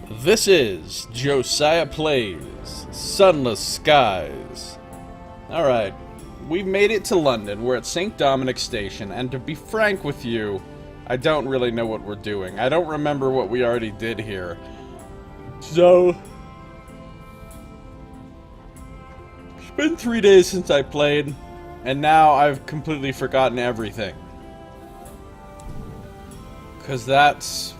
This is Josiah Plays Sunless Skies. Alright, we've made it to London. We're at St. Dominic Station, and to be frank with you, I don't really know what we're doing. I don't remember what we already did here. So, it's been 3 days since I played, and now I've completely forgotten everything. Because that's...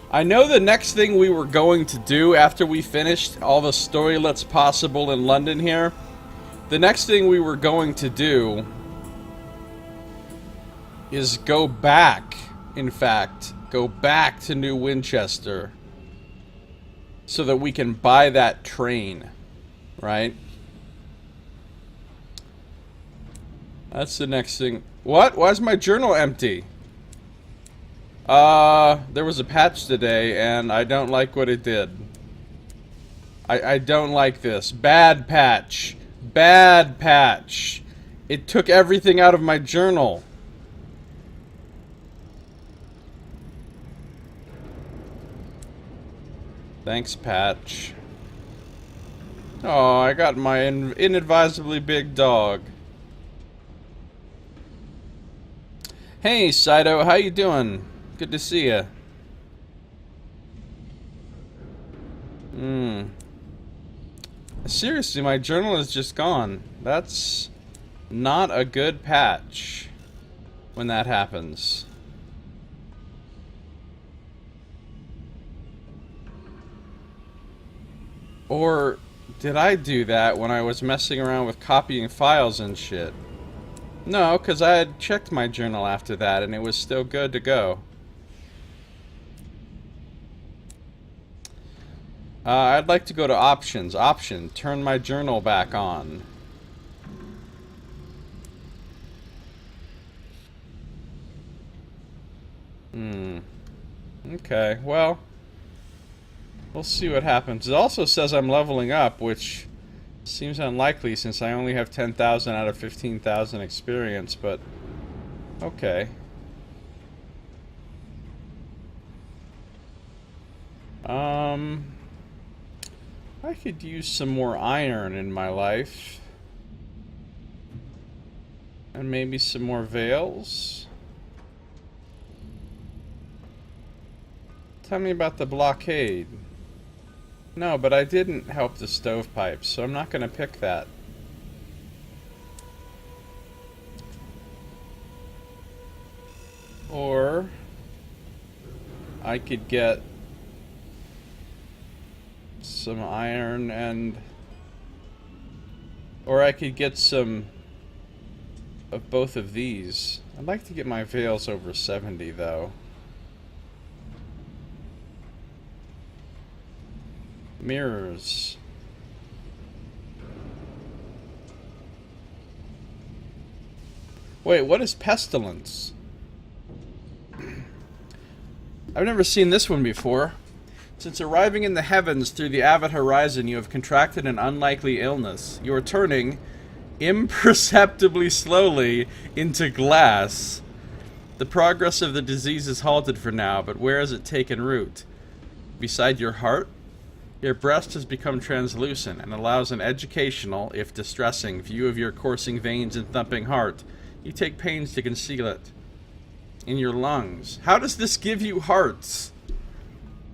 I know the next thing we were going to do after we finished all the storylets possible in London here, the next thing we were going to do is go back, in fact, go back to New Winchester so that we can buy that train, right? That's the next thing. What? Why is my journal empty? There was a patch today, and I don't like what it did. I don't like this. Bad patch. Bad patch. It took everything out of my journal. Thanks, patch. Oh, I got my inadvisably big dog. Hey, Saito, how you doing? Good to see ya. Seriously, my journal is just gone. That's not a good patch when that happens. Or did I do that when I was messing around with copying files and shit? No, because I had checked my journal after that and it was still good to go. I'd like to go to options. Option, turn my journal back on. Okay, well, we'll see what happens. It also says I'm leveling up, which seems unlikely since I only have 10,000 out of 15,000 experience, but okay. I could use some more iron in my life. And maybe some more veils. Tell me about the blockade. No, but I didn't help the stovepipes, so I'm not going to pick that. Or I could get some iron and... Or I could get some of both of these. I'd like to get my veils over 70 though. Mirrors. Wait, what is pestilence? I've never seen this one before. Since arriving in the heavens through the avid horizon, you have contracted an unlikely illness. You are turning, imperceptibly slowly, into glass. The progress of the disease is halted for now, but where has it taken root? Beside your heart? Your breast has become translucent and allows an educational, if distressing, view of your coursing veins and thumping heart. You take pains to conceal it. In your lungs. How does this give you hearts?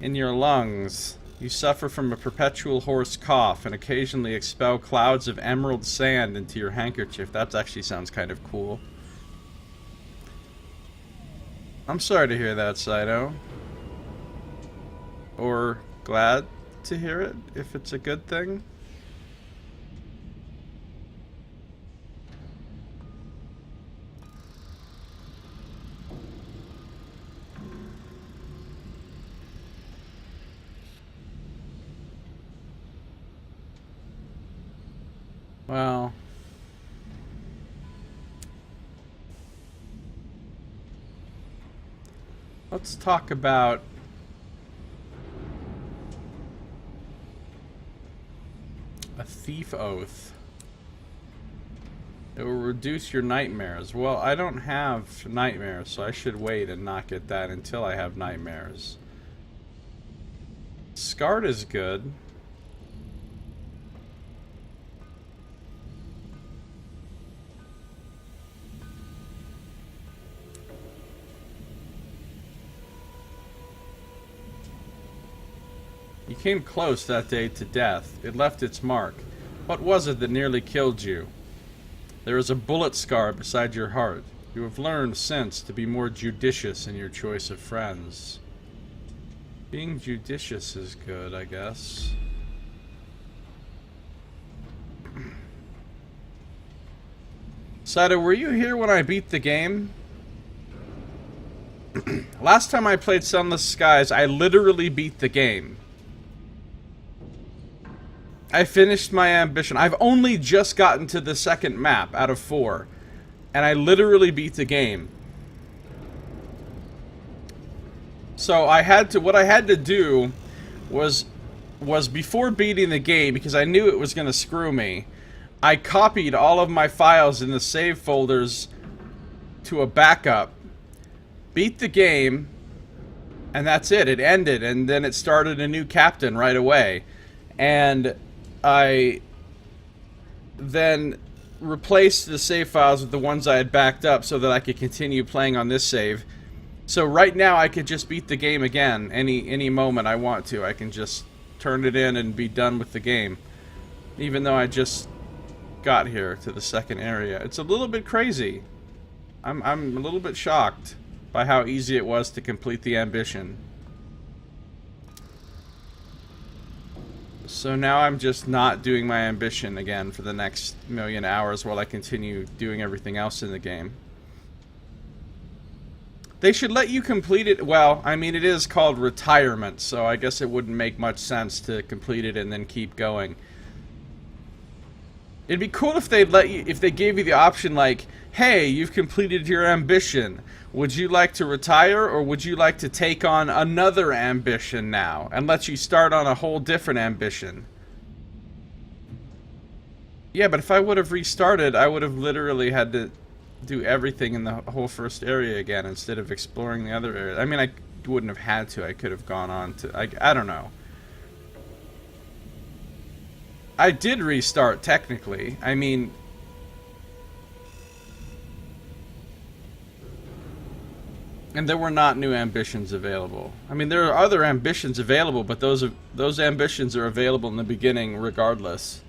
In your lungs. You suffer from a perpetual hoarse cough and occasionally expel clouds of emerald sand into your handkerchief. That actually sounds kind of cool. I'm sorry to hear that, Saito. Or glad to hear it, if it's a good thing. Well, let's talk about a thief oath. It will reduce your nightmares. Well, I don't have nightmares, so I should wait and not get that until I have nightmares. Scarred is good. You came close that day to death. It left its mark. What was it that nearly killed you? There is a bullet scar beside your heart. You have learned since to be more judicious in your choice of friends. Being judicious is good, I guess. Saito, were you here when I beat the game? Last time I played Sunless Skies, I literally beat the game. I finished my ambition. I've only just gotten to the second map out of 4. And I literally beat the game. So what I had to do was before beating the game, because I knew it was going to screw me, I copied all of my files in the save folders to a backup, beat the game, and that's it. It ended, and then it started a new captain right away. And I then replaced the save files with the ones I had backed up so that I could continue playing on this save. So right now I could just beat the game again any moment I want to. I can just turn it in and be done with the game. Even though I just got here to the second area. It's a little bit crazy. I'm a little bit shocked by how easy it was to complete the ambition. So now I'm just not doing my ambition again for the next million hours while I continue doing everything else in the game. They should let you complete it. Well, I mean, it is called retirement, so I guess it wouldn't make much sense to complete it and then keep going. It'd be cool if they'd let you, if they gave you the option like, hey, you've completed your ambition. Would you like to retire, or would you like to take on another ambition now? And let you start on a whole different ambition. Yeah, but if I would have restarted, I would have literally had to do everything in the whole first area again instead of exploring the other area. I mean, I wouldn't have had to. I could have gone on to... I don't know. I did restart, technically. I mean... And there were not new ambitions available. I mean, there are other ambitions available, but those ambitions are available in the beginning regardless.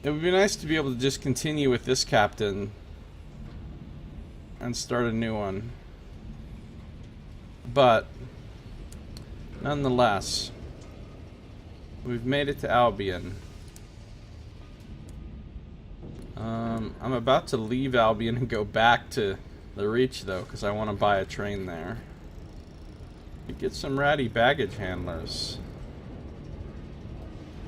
It would be nice to be able to just continue with this captain and start a new one. But, nonetheless, we've made it to Albion. I'm about to leave Albion and go back to the Reach, though, because I want to buy a train there. You get some ratty baggage handlers.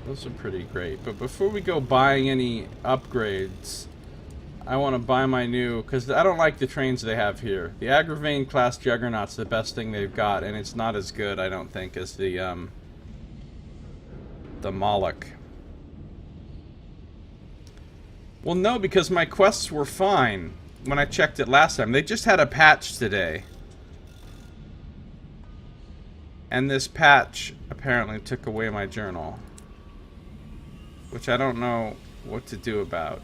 Those are pretty great. But before we go buying any upgrades, I want to buy my new... Because I don't like the trains they have here. The Agravain class Juggernaut's the best thing they've got, and it's not as good, I don't think, as the Moloch. Well, no, because my quests were fine when I checked it last time. They just had a patch today. And this patch apparently took away my journal. Which I don't know what to do about.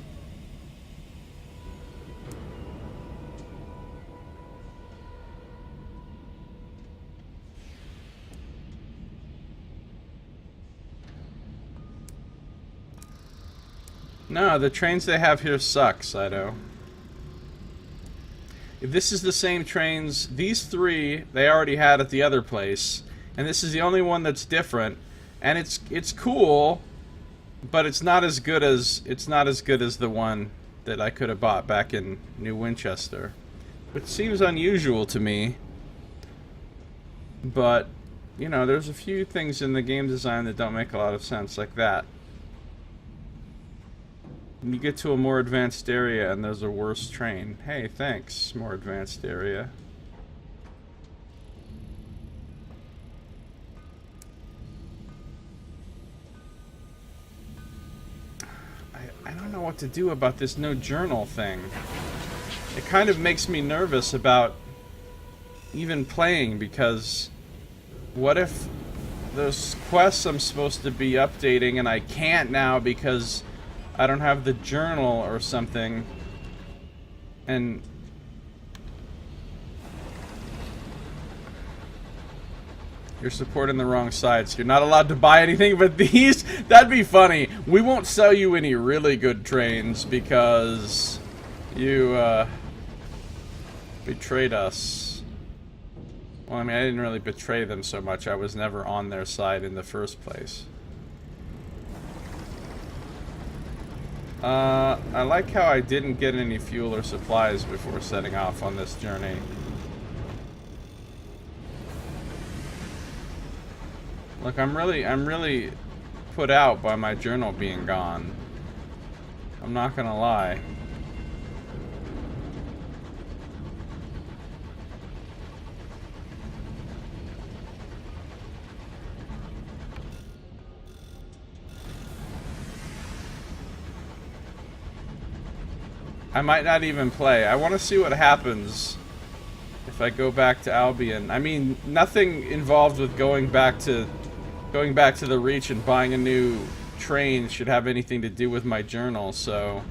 No, the trains they have here suck, Saito. If this is the same trains, these three they already had at the other place, and this is the only one that's different, and it's cool, but it's not as good as the one that I could have bought back in New Winchester, which seems unusual to me. But you know, there's a few things in the game design that don't make a lot of sense, like that. You get to a more advanced area and there's a worse train. Hey, thanks, more advanced area. I don't know what to do about this no journal thing. It kind of makes me nervous about even playing because What if those quests I'm supposed to be updating and I can't now because I don't have the journal or something? And you're supporting the wrong side, so you're not allowed to buy anything but these? That'd be funny. We won't sell you any really good trains because you betrayed us. Well, I mean, I didn't really betray them so much. I was never on their side in the first place. I like how I didn't get any fuel or supplies before setting off on this journey. Look, I'm really put out by my journal being gone. I'm not gonna lie. I might not even play. I want to see what happens if I go back to Albion. I mean, nothing involved with going back to the Reach and buying a new train should have anything to do with my journal, so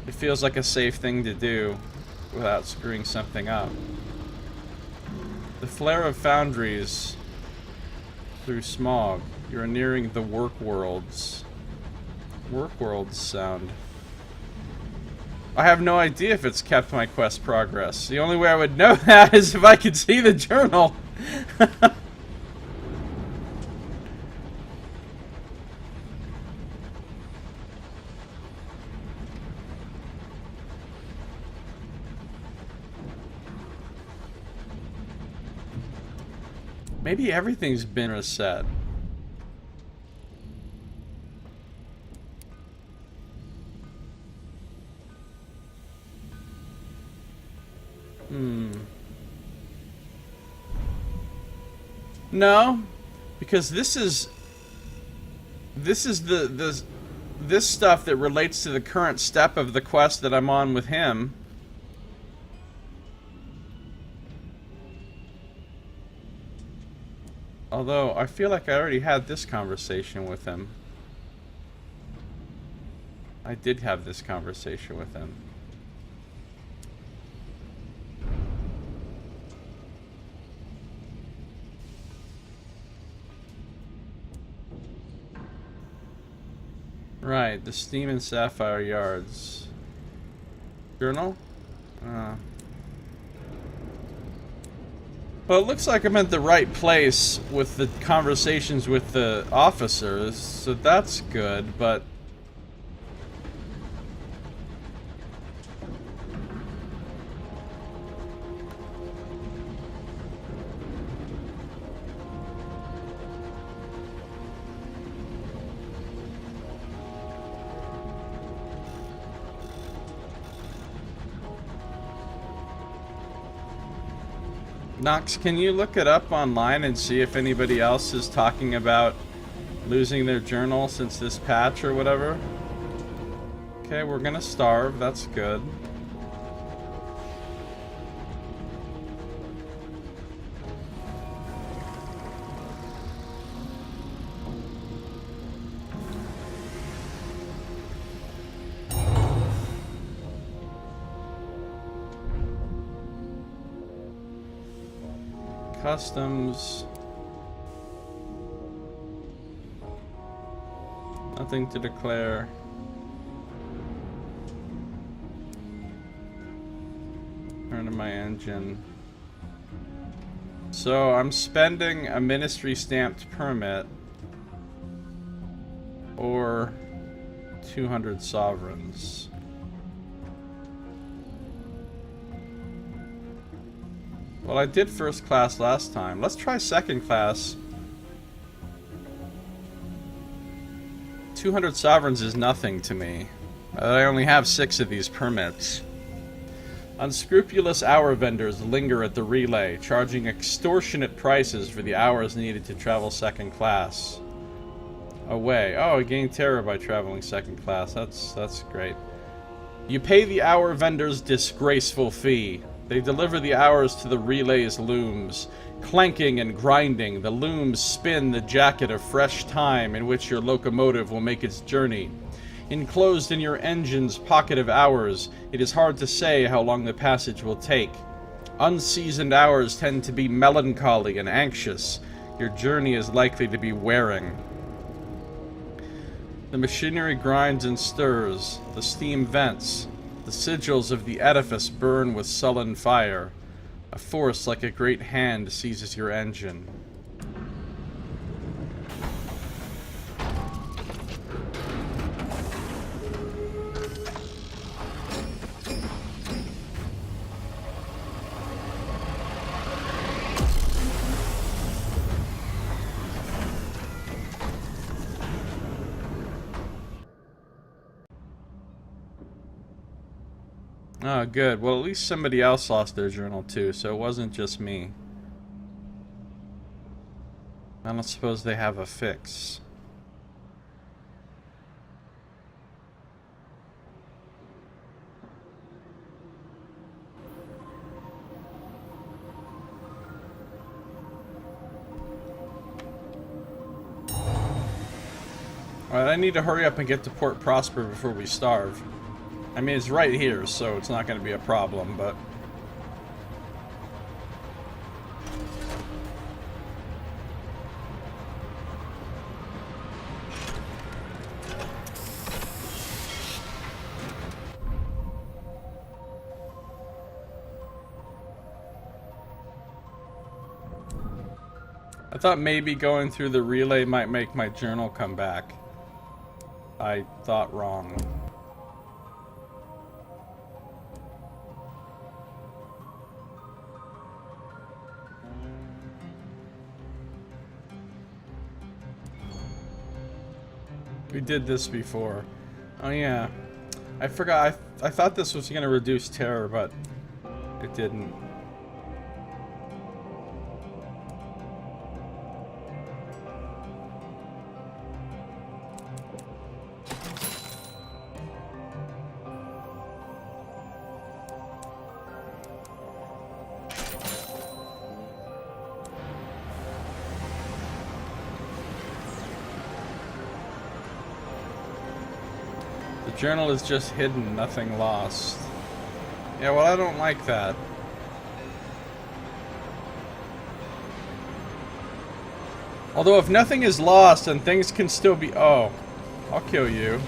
it feels like a safe thing to do without screwing something up. The flare of foundries through smog. You're nearing the work worlds. Work worlds sound. I have no idea if it's kept my quest progress. The only way I would know that is if I could see the journal. Maybe everything's been reset. No, because this is this stuff that relates to the current step of the quest that I'm on with him. Although I feel like I already had this conversation with him. I did have this conversation with him. Right, the Steam and Sapphire Yards. Journal? Well, it looks like I'm at the right place with the conversations with the officers, so that's good, but... Nox, can you look it up online and see if anybody else is talking about losing their journal since this patch or whatever? Okay, we're gonna starve. That's good. Customs. Nothing to declare. Turn to my engine. So I'm spending a ministry stamped permit or 200 sovereigns. Well, I did first class last time. Let's try second class. 200 sovereigns is nothing to me. I only have 6 of these permits. Unscrupulous hour vendors linger at the relay, charging extortionate prices for the hours needed to travel second class. Away. Oh, I gain terror by traveling second class. That's great. You pay the hour vendor's disgraceful fee. They deliver the hours to the relay's looms. Clanking and grinding, the looms spin the jacket of fresh time in which your locomotive will make its journey. Enclosed in your engine's pocket of hours, it is hard to say how long the passage will take. Unseasoned hours tend to be melancholy and anxious. Your journey is likely to be wearing. The machinery grinds and stirs. The steam vents. The sigils of the edifice burn with sullen fire. A force like a great hand seizes your engine. Oh, good. Well, at least somebody else lost their journal too, so it wasn't just me. I don't suppose they have a fix. Alright, I need to hurry up and get to Port Prosper before we starve. I mean, it's right here, so it's not going to be a problem, but... I thought maybe going through the relay might make my journal come back. I thought wrong. We did this before. Oh yeah. I forgot. I thought this was going to reduce terror, but it didn't. Journal is just hidden, nothing lost. Yeah, well, I don't like that. Although if nothing is lost, then things can still be... Oh, I'll kill you.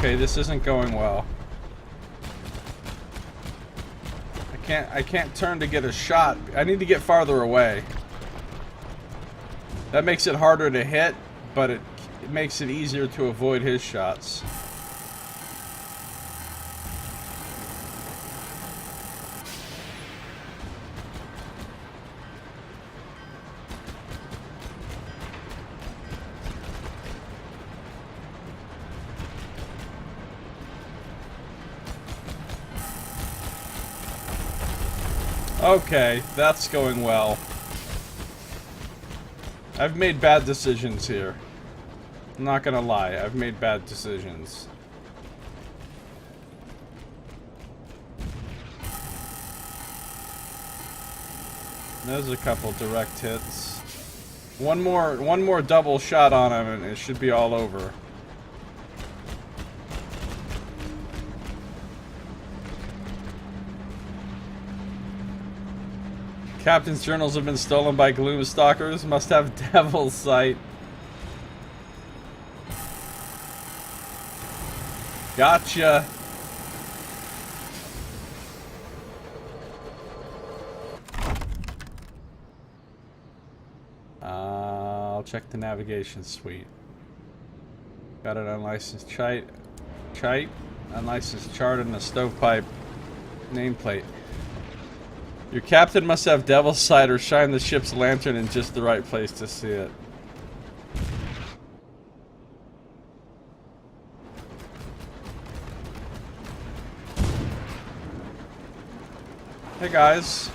Okay, this isn't going well. I can't turn to get a shot. I need to get farther away. That makes it harder to hit, but it makes it easier to avoid his shots. Okay, that's going well. I've made bad decisions here. I'm not gonna lie, I've made bad decisions. There's a couple direct hits. One more double shot on him and it should be all over. Captain's journals have been stolen by gloomstalkers. Must have devil's sight. Gotcha. I'll check the navigation suite. Got an unlicensed chite, unlicensed chart, and a stovepipe nameplate. Your captain must have devil's sight or shine the ship's lantern in just the right place to see it. Hey guys.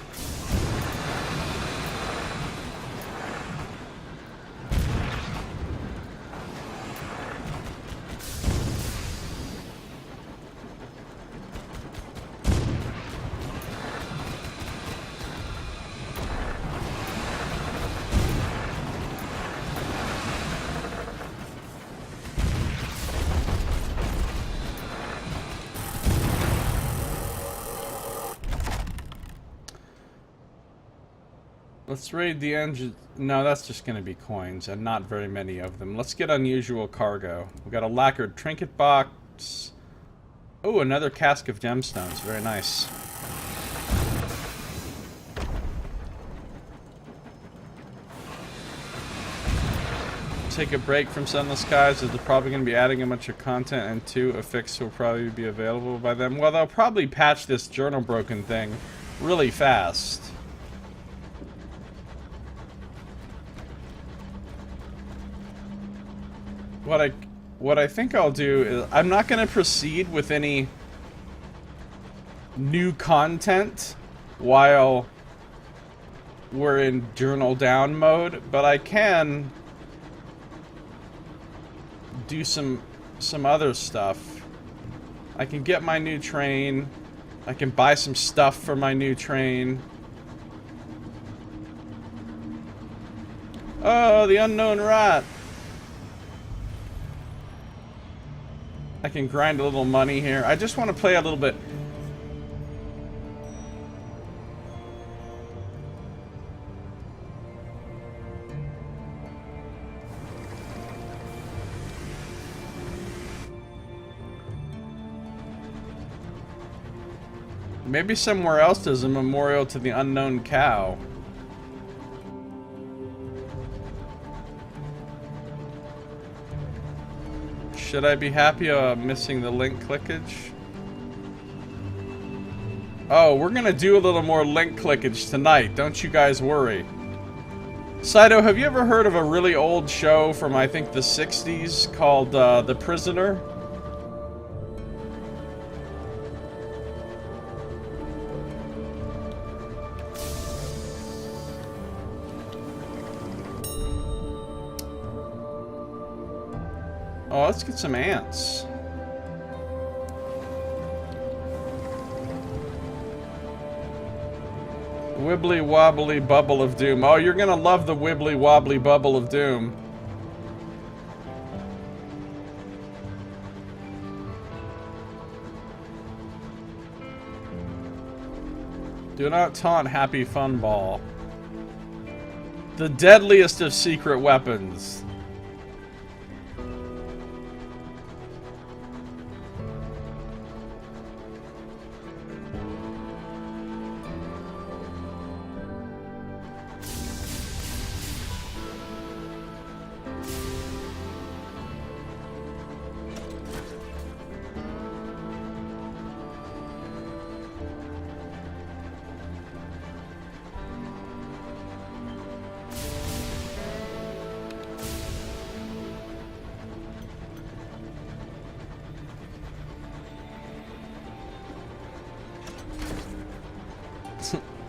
Let's raid the engine. No, that's just going to be coins, and not very many of them. Let's get unusual cargo. We got a lacquered trinket box. Oh, another cask of gemstones. Very nice. Take a break from Sunless Skies, as they're probably going to be adding a bunch of content, and 2, a fix will probably be available by them. Well, they'll probably patch this journal broken thing really fast. What I think I'll do is I'm not going to proceed with any new content while we're in journal down mode, but I can do some other stuff. I can get my new train. I can buy some stuff for my new train. Oh, the unknown rat. I can grind a little money here. I just want to play a little bit. Maybe somewhere else there's a memorial to the unknown cow. Should I be happy missing the link clickage? Oh, we're gonna do a little more link clickage tonight, don't you guys worry. Saito, have you ever heard of a really old show from, I think, the 60s called The Prisoner? Oh, let's get some ants. Wibbly wobbly bubble of doom. Oh, you're gonna love the wibbly wobbly bubble of doom. Do not taunt Happy Fun Ball. The deadliest of secret weapons.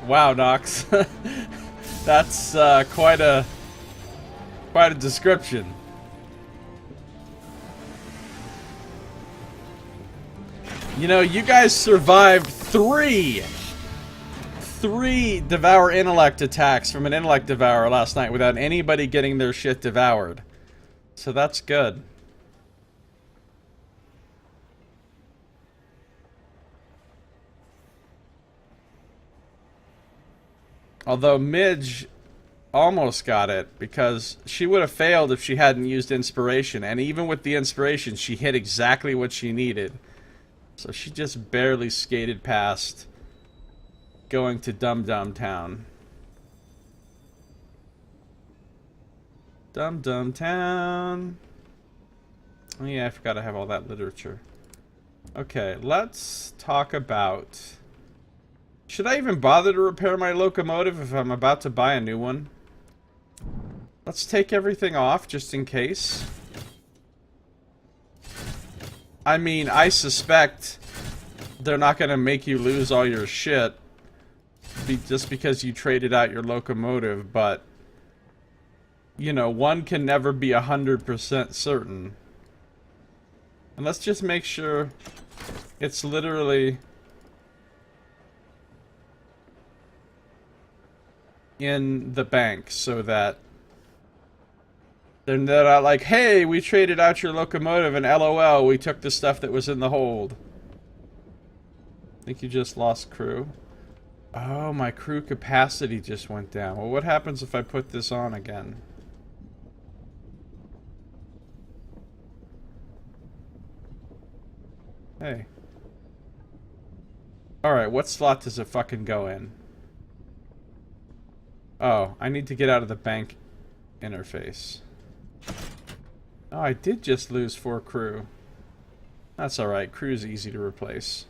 Wow, Nox. That's quite a description. You know, you guys survived three Devour Intellect attacks from an Intellect Devourer last night without anybody getting their shit devoured. So that's good. Although Midge almost got it, because she would have failed if she hadn't used inspiration. And even with the inspiration, she hit exactly what she needed. So she just barely skated past going to Dum Dum Town. Dum Dum Town. Oh yeah, I forgot I have all that literature. Okay, let's talk about... Should I even bother to repair my locomotive if I'm about to buy a new one? Let's take everything off just in case. I mean, I suspect they're not going to make you lose all your shit just because you traded out your locomotive, but you know, one can never be 100% certain. And let's just make sure it's literally in the bank so that they're not like, hey, we traded out your locomotive and LOL, we took the stuff that was in the hold. I think you just lost crew. Oh, my crew capacity just went down. Well, what happens if I put this on again? Hey. Alright, what slot does it fucking go in? Oh, I need to get out of the bank interface. Oh, I did just lose 4 crew. That's alright, crew's easy to replace.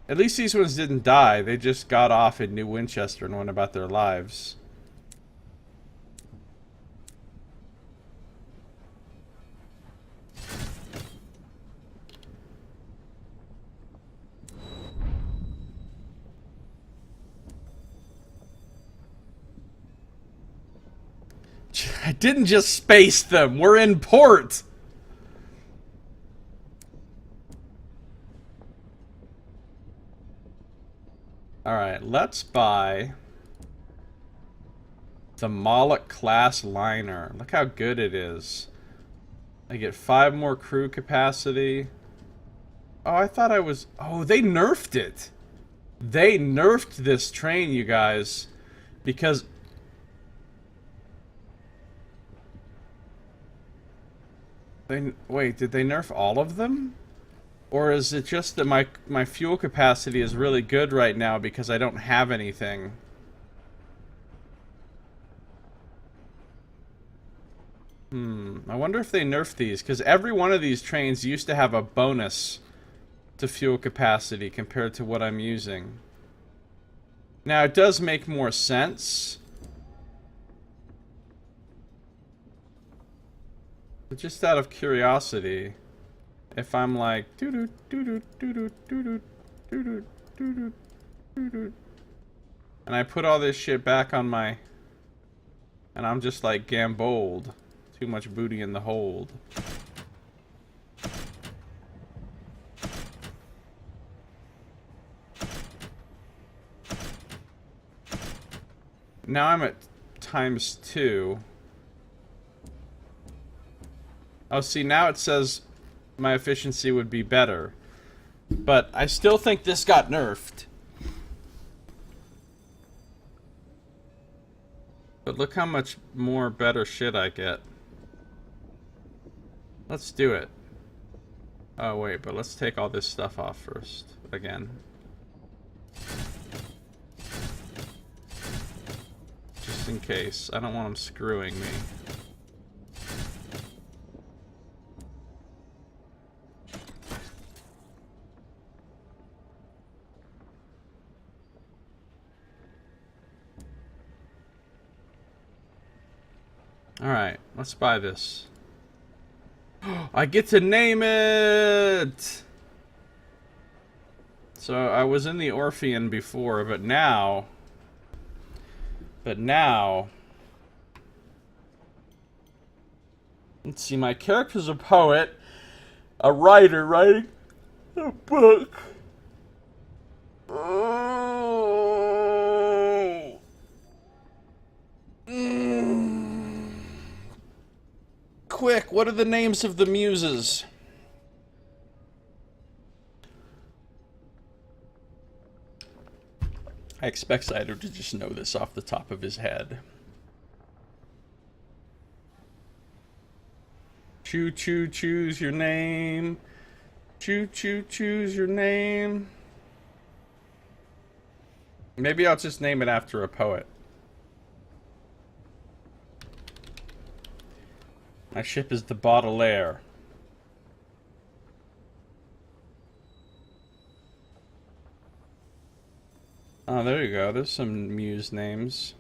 At least these ones didn't die, they just got off in New Winchester and went about their lives. I didn't just space them. We're in port. Alright, let's buy the Moloch class liner. Look how good it is. I get 5 more crew capacity. Oh, I thought I was... Oh, they nerfed it. They nerfed this train, you guys. Because... Wait, did they nerf all of them? Or is it just that my fuel capacity is really good right now because I don't have anything? I wonder if they nerfed these, because every one of these trains used to have a bonus to fuel capacity compared to what I'm using. Now, it does make more sense. But just out of curiosity, if I'm like and I put all this shit back on my, and I'm just like gamboled, too much booty in the hold. Now I'm at ×2. Oh, see, now it says my efficiency would be better. But I still think this got nerfed. But look how much more better shit I get. Let's do it. Oh, wait, but let's take all this stuff off first. Again. Just in case. I don't want them screwing me. Alright, let's buy this. I get to name it! So, I was in the Orphean before, but now... Let's see, my character's a poet, a writer writing a book. Quick, what are the names of the muses? I expect Cider to just know this off the top of his head. Choo choo choose your name. Choo choo choose your name. Maybe I'll just name it after a poet. My ship is the Baudelaire. Oh, there you go. There's some muse names.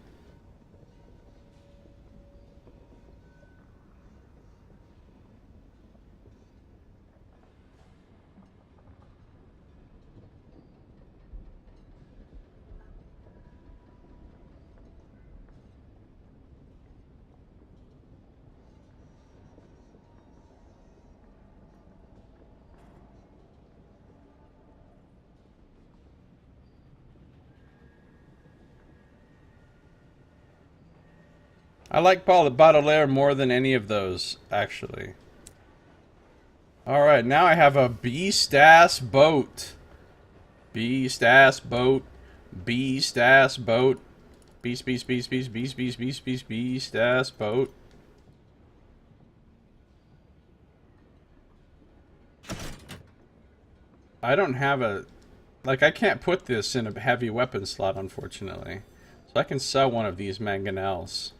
I like Baudelaire more than any of those, actually. Alright, now I have a beast-ass boat. Beast-ass boat. Beast-ass boat. Beast, beast, beast, beast, beast, beast, beast, beast, beast-ass boat. I don't have a... Like, I can't put this in a heavy weapon slot, unfortunately. So I can sell one of these mangonels.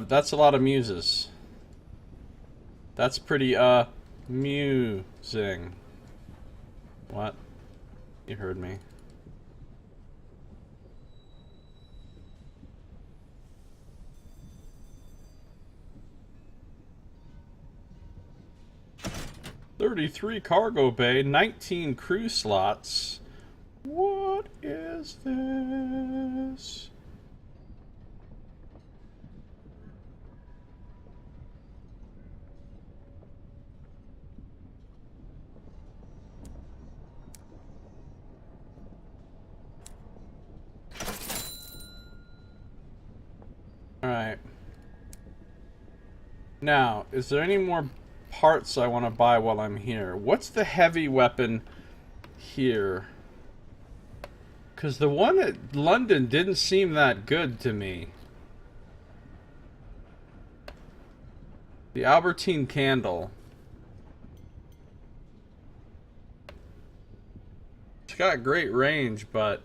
That's a lot of muses. That's pretty, musing. What? You heard me. $33 cargo bay, 19 crew slots. What is this? Alright. Now, is there any more parts I want to buy while I'm here? What's the heavy weapon here? Because the one at London didn't seem that good to me. The Albertine candle. It's got great range, but...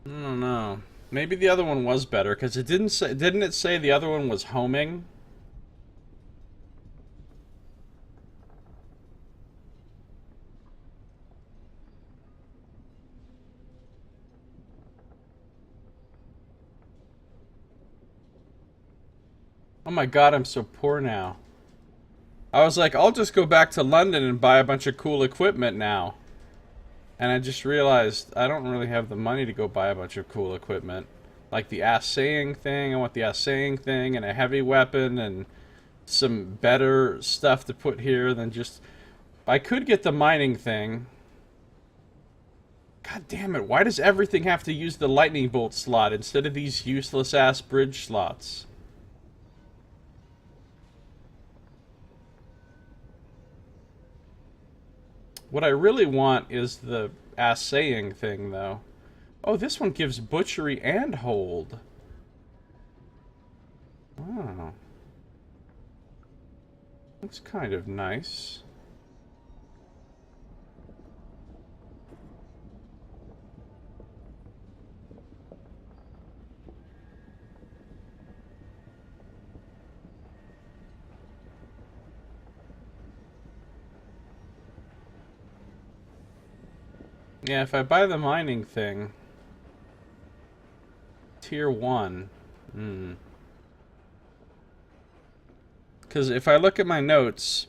I don't know. Maybe the other one was better, because it didn't it say the other one was homing? Oh my god, I'm so poor now. I was like, I'll just go back to London and buy a bunch of cool equipment now. And I just realized I don't really have the money to go buy a bunch of cool equipment. Like the assaying thing, I want the assaying thing and a heavy weapon and some better stuff to put here than just... I could get the mining thing. God damn it, why does everything have to use the lightning bolt slot instead of these useless ass bridge slots? What I really want is the assaying thing, though. Oh, this one gives butchery and hold. Oh. That's kind of nice. Yeah, if I buy the mining thing... Tier 1. Because if I look at my notes...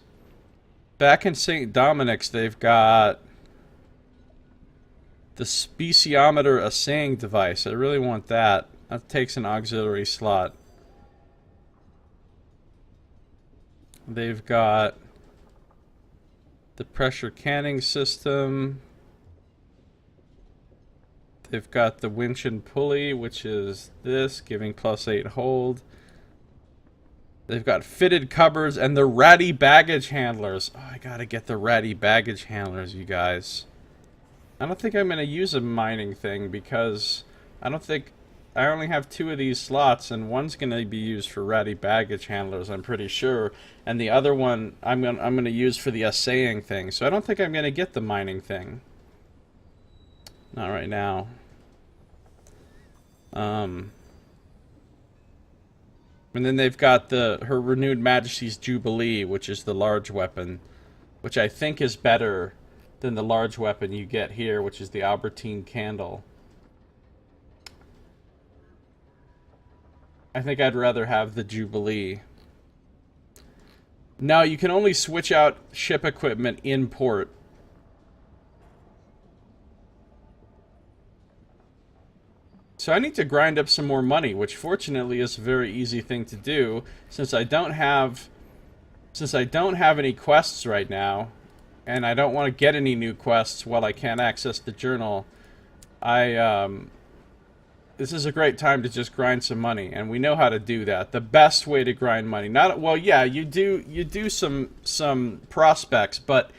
Back in St. Dominic's, they've got... the speciometer assaying device. I really want that. That takes an auxiliary slot. They've got... the pressure canning system... They've got the winch and pulley, which is this, giving +8 hold. They've got fitted cupboards and the ratty baggage handlers. Oh, I gotta get the ratty baggage handlers, you guys. I don't think I'm gonna use a mining thing because I only have 2 of these slots and one's gonna be used for ratty baggage handlers, I'm pretty sure. And the other one I'm gonna use for the assaying thing. So I don't think I'm gonna get the mining thing. Not right now. And then they've got Her Renewed Majesty's Jubilee, which is the large weapon, which I think is better than the large weapon you get here, which is the Albertine candle. I think I'd rather have the Jubilee. No, you can only switch out ship equipment in port. So I need to grind up some more money, which fortunately is a very easy thing to do since I don't have any quests right now, and I don't want to get any new quests while I can't access the journal. This is a great time to just grind some money, and we know how to do that. The best way to grind money, you do some prospects, but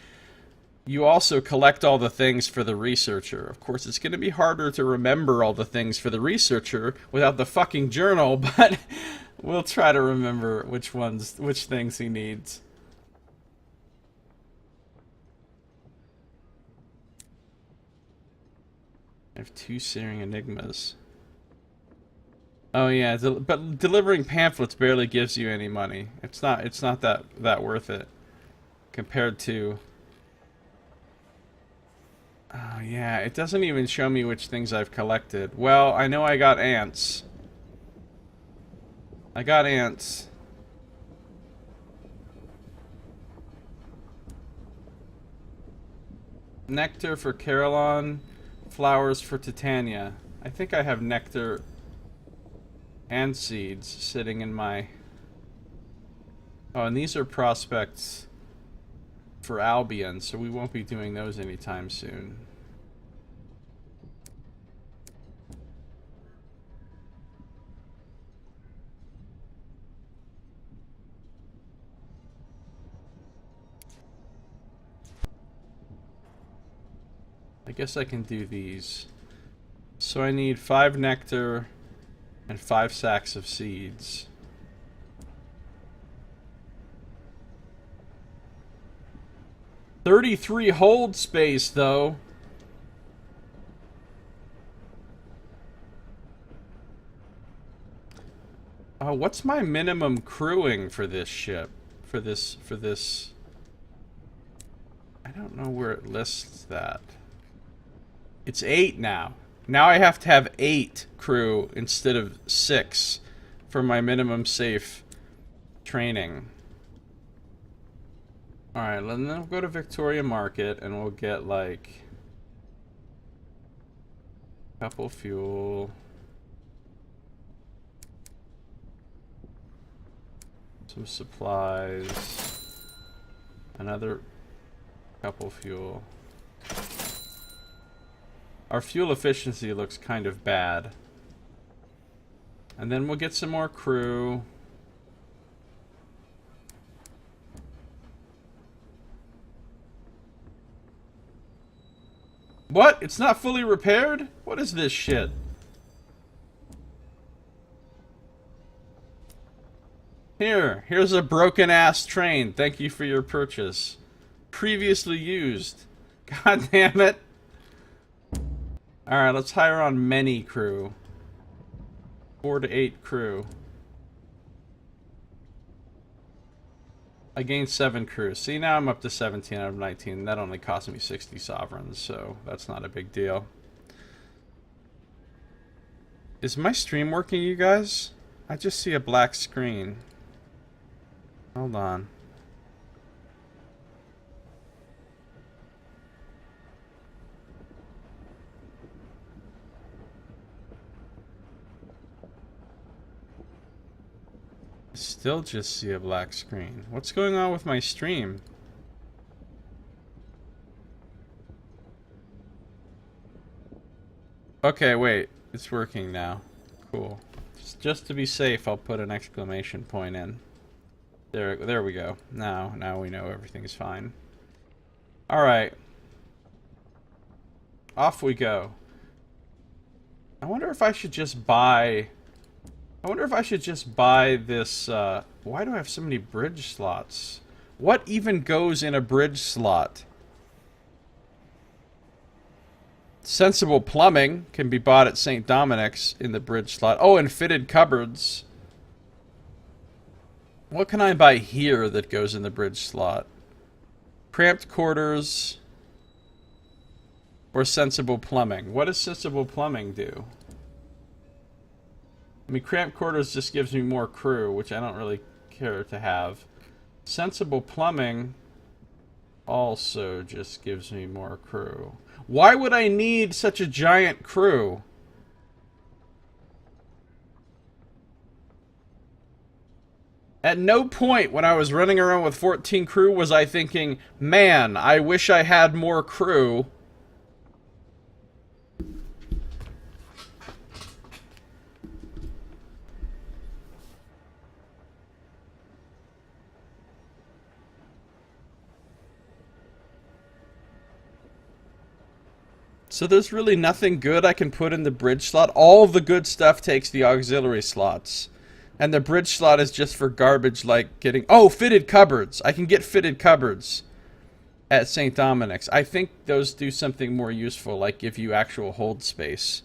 you also collect all the things for the researcher. Of course, it's going to be harder to remember all the things for the researcher without the fucking journal, but we'll try to remember which things he needs. I have 2 searing enigmas. Oh yeah, but delivering pamphlets barely gives you any money. It's not that worth it compared to. Oh yeah, it doesn't even show me which things I've collected. Well, I know I got ants. Nectar for Carolon, flowers for Titania. I think I have nectar and seeds sitting in my... Oh, and these are prospects for Albion, so we won't be doing those anytime soon. I guess I can do these. So I need 5 nectar and 5 sacks of seeds. $33 hold space, though. What's my minimum crewing for this ship? For this... I don't know where it lists that. It's 8 now. Now I have to have 8 crew instead of 6 for my minimum safe training. Alright, then we'll go to Victorian Market and we'll get like a couple fuel. Some supplies. Another couple fuel. Our fuel efficiency looks kind of bad. And then we'll get some more crew. What? It's not fully repaired? What is this shit? Here's a broken ass train. Thank you for your purchase. Previously used. God damn it. Alright, let's hire on many crew. 4 to 8 crew. I gained 7 crew. See, now I'm up to 17 out of 19. That only cost me 60 sovereigns, so that's not a big deal. Is my stream working, you guys? I just see a black screen. Hold on. Still just see a black screen. What's going on with my stream? Okay, wait. It's working now. Cool. Just to be safe, I'll put an exclamation point in. There we go. Now we know everything's fine. Alright. Off we go. I wonder if I should just buy... this, why do I have so many bridge slots? What even goes in a bridge slot? Sensible plumbing can be bought at St. Dominic's in the bridge slot. Oh, and fitted cupboards. What can I buy here that goes in the bridge slot? Cramped quarters or sensible plumbing? What does sensible plumbing do? I mean, cramped quarters just gives me more crew, which I don't really care to have. Sensible plumbing also just gives me more crew. Why would I need such a giant crew? At no point when I was running around with 14 crew was I thinking, man, I wish I had more crew. So there's really nothing good I can put in the bridge slot. All the good stuff takes the auxiliary slots. And the bridge slot is just for garbage like getting... Oh, fitted cupboards! I can get fitted cupboards at St. Dominic's. I think those do something more useful, like give you actual hold space.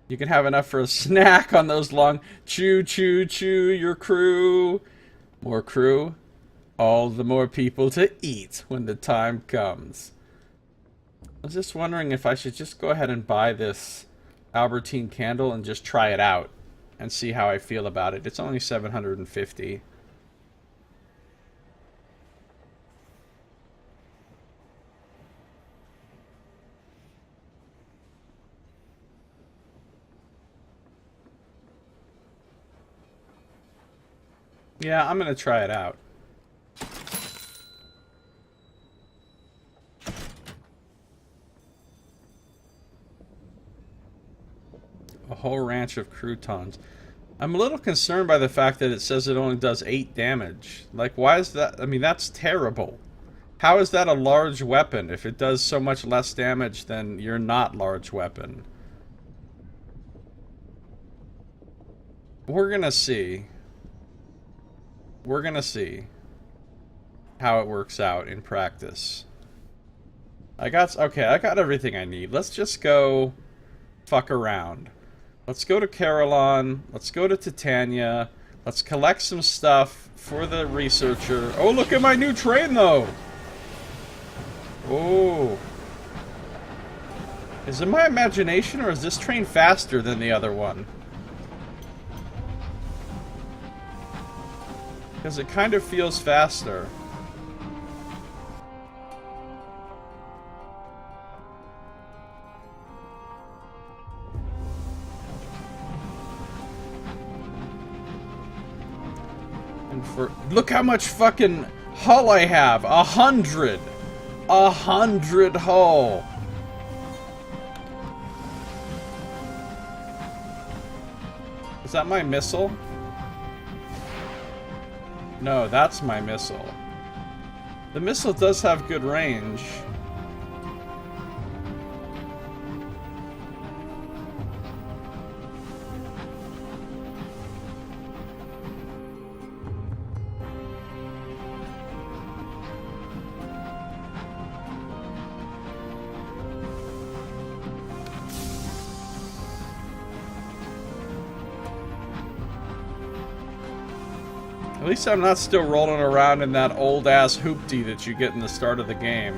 You can have enough for a snack on those long... Chew, chew, chew, your crew. More crew. All the more people to eat when the time comes. I was just wondering if I should just go ahead and buy this Albertine candle and just try it out and see how I feel about it. It's only $750. Yeah, I'm gonna try it out. A whole ranch of croutons. I'm a little concerned by the fact that it says it only does 8 damage. Like, why is that? I mean, that's terrible. How is that a large weapon if it does so much less damage than your not large weapon? We're gonna see. We're gonna see how it works out in practice. Okay, I got everything I need. Let's just go fuck around. Let's go to Carillon. Let's go to Titania. Let's collect some stuff for the researcher. Oh, look at my new train, though! Oh. Is it my imagination, or is this train faster than the other one? Because it kind of feels faster. Look how much fucking hull I have. 100. 100 hull. Is that my missile? No, that's my missile. The missile does have good range. At least I'm not still rolling around in that old-ass hoopty that you get in the start of the game.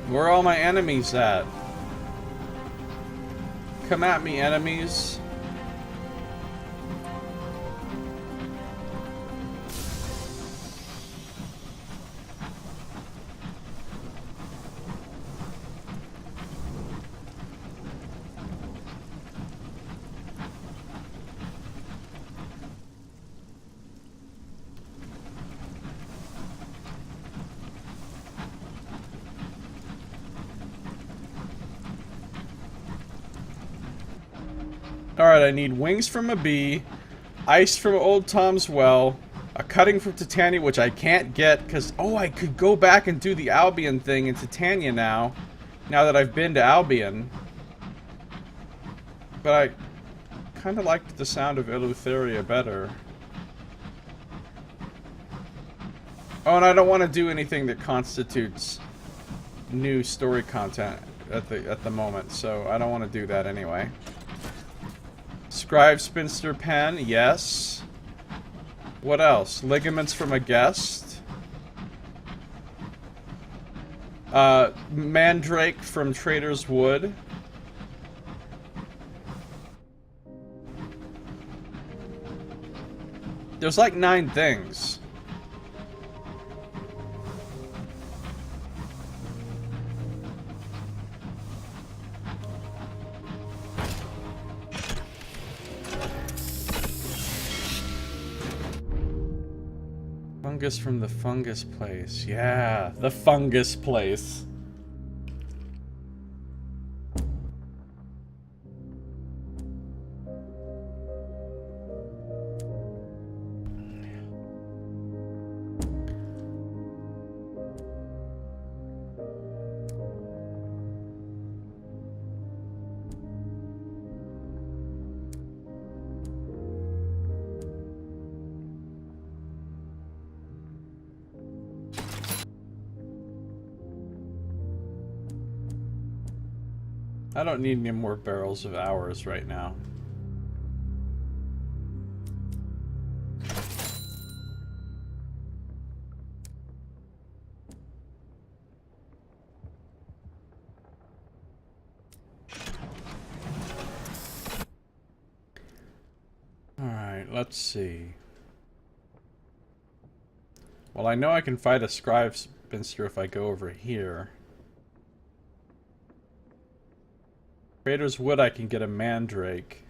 Where are all my enemies at? Come at me, enemies. Alright, I need wings from a bee, ice from Old Tom's Well, a cutting from Titania, which I can't get because, oh, I could go back and do the Albion thing in Titania now that I've been to Albion. But I kind of liked the sound of Eleutheria better. Oh, and I don't want to do anything that constitutes new story content at the moment, so I don't want to do that anyway. Scribe Spinster Pen, yes. What else? Ligaments from a guest. Mandrake from Trader's Wood. There's like 9 things. Fungus from the fungus place. Yeah, the fungus place. I don't need any more barrels of hours right now. Alright, let's see. Well, I know I can fight a scribe spinster if I go over here. Trader's Wood, I can get a mandrake.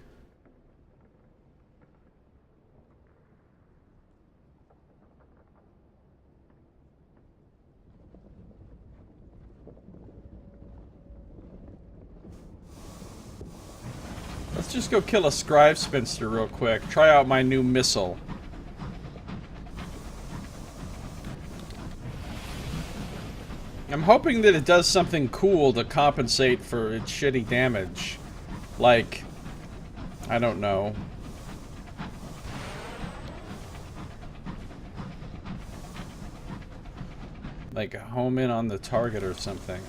Let's just go kill a scribe spinster real quick. Try out my new missile. I'm hoping that it does something cool to compensate for its shitty damage. Like, I don't know. Like home in on the target or something.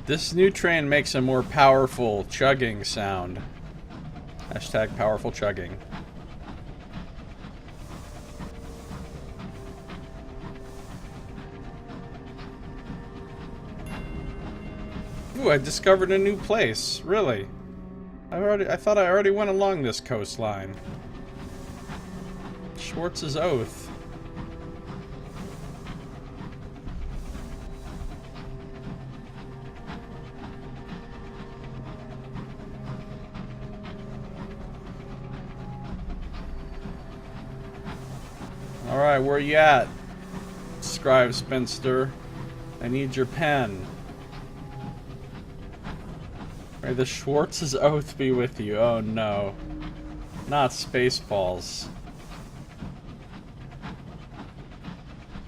This new train makes a more powerful chugging sound. Hashtag powerful chugging. Ooh, I discovered a new place. Really? I thought I already went along this coastline. Schwartz's Oath. Alright, where you at, scribe spinster? I need your pen. May the Schwartz's Oath be with you. Oh no. Not Spaceballs.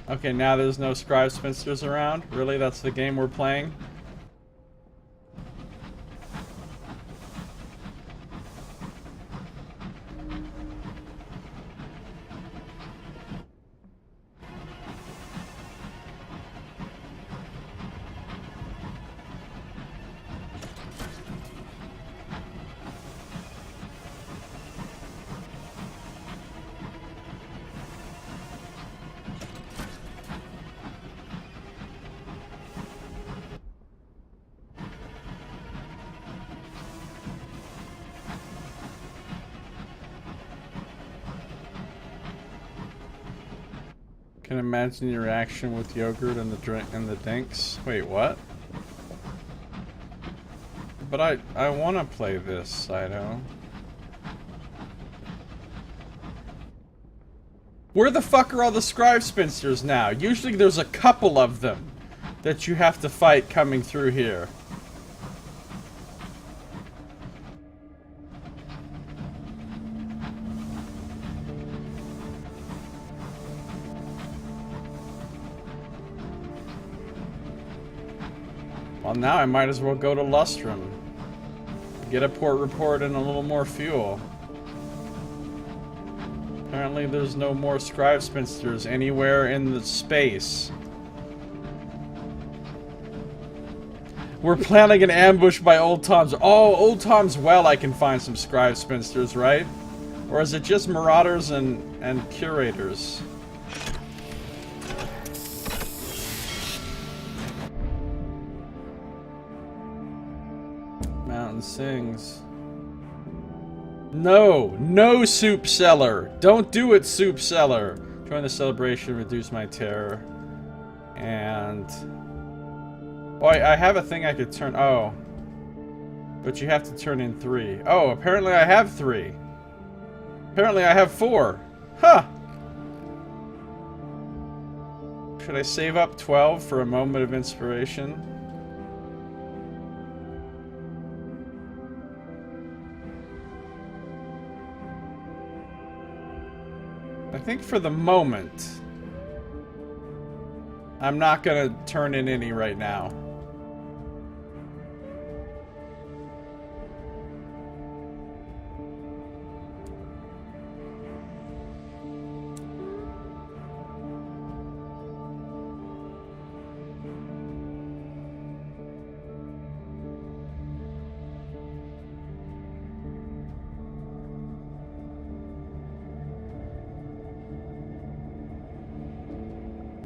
Okay, now there's no scribe spinsters around? Really? That's the game we're playing? Can imagine your reaction with yogurt and the drink and the dinks. Wait, what? But I want to play this, Saito. Where the fuck are all the scribe spinsters now? Usually there's a couple of them that you have to fight coming through here. Well, now I might as well go to Lustrum. Get a port report and a little more fuel. Apparently there's no more scribe spinsters anywhere in the space. We're planning an ambush by Old Tom's. Oh, Old Tom's well, I can find some scribe spinsters, right? Or is it just marauders and curators? Mountain sings. No! No, soup seller! Don't do it, soup seller! Join the celebration, reduce my terror. And... oh, I have a thing I could turn... oh. But you have to turn in 3. Oh, apparently I have 3. Apparently I have 4. Huh! Should I save up 12 for a moment of inspiration? I think for the moment, I'm not gonna turn in any right now.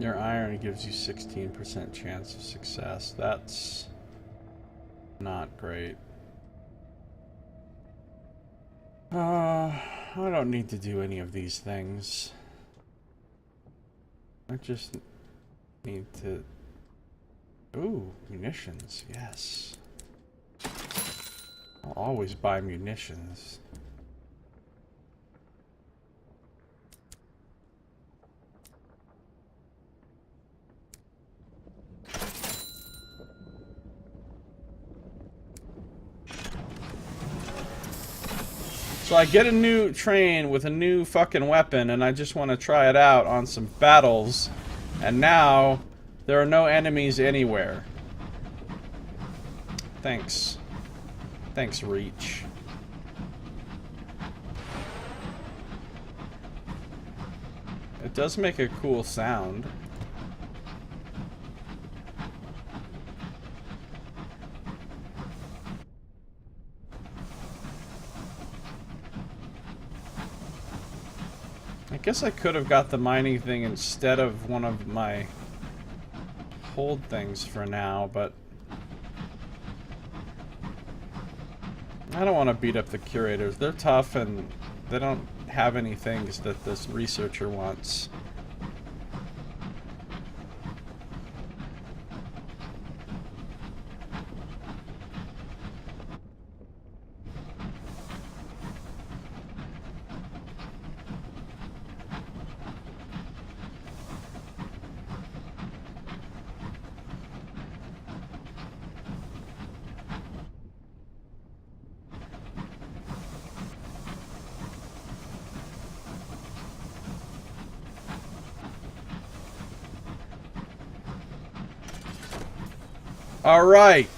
Your iron gives you 16% chance of success. That's not great. I don't need to do any of these things. I just need to... ooh, munitions, yes. I'll always buy munitions. So I get a new train with a new fucking weapon, and I just want to try it out on some battles, and now there are no enemies anywhere. Thanks. Thanks, Reach. It does make a cool sound. I guess I could have got the mining thing instead of one of my hold things for now, but I don't want to beat up the curators. They're tough and they don't have any things that this researcher wants. Alright,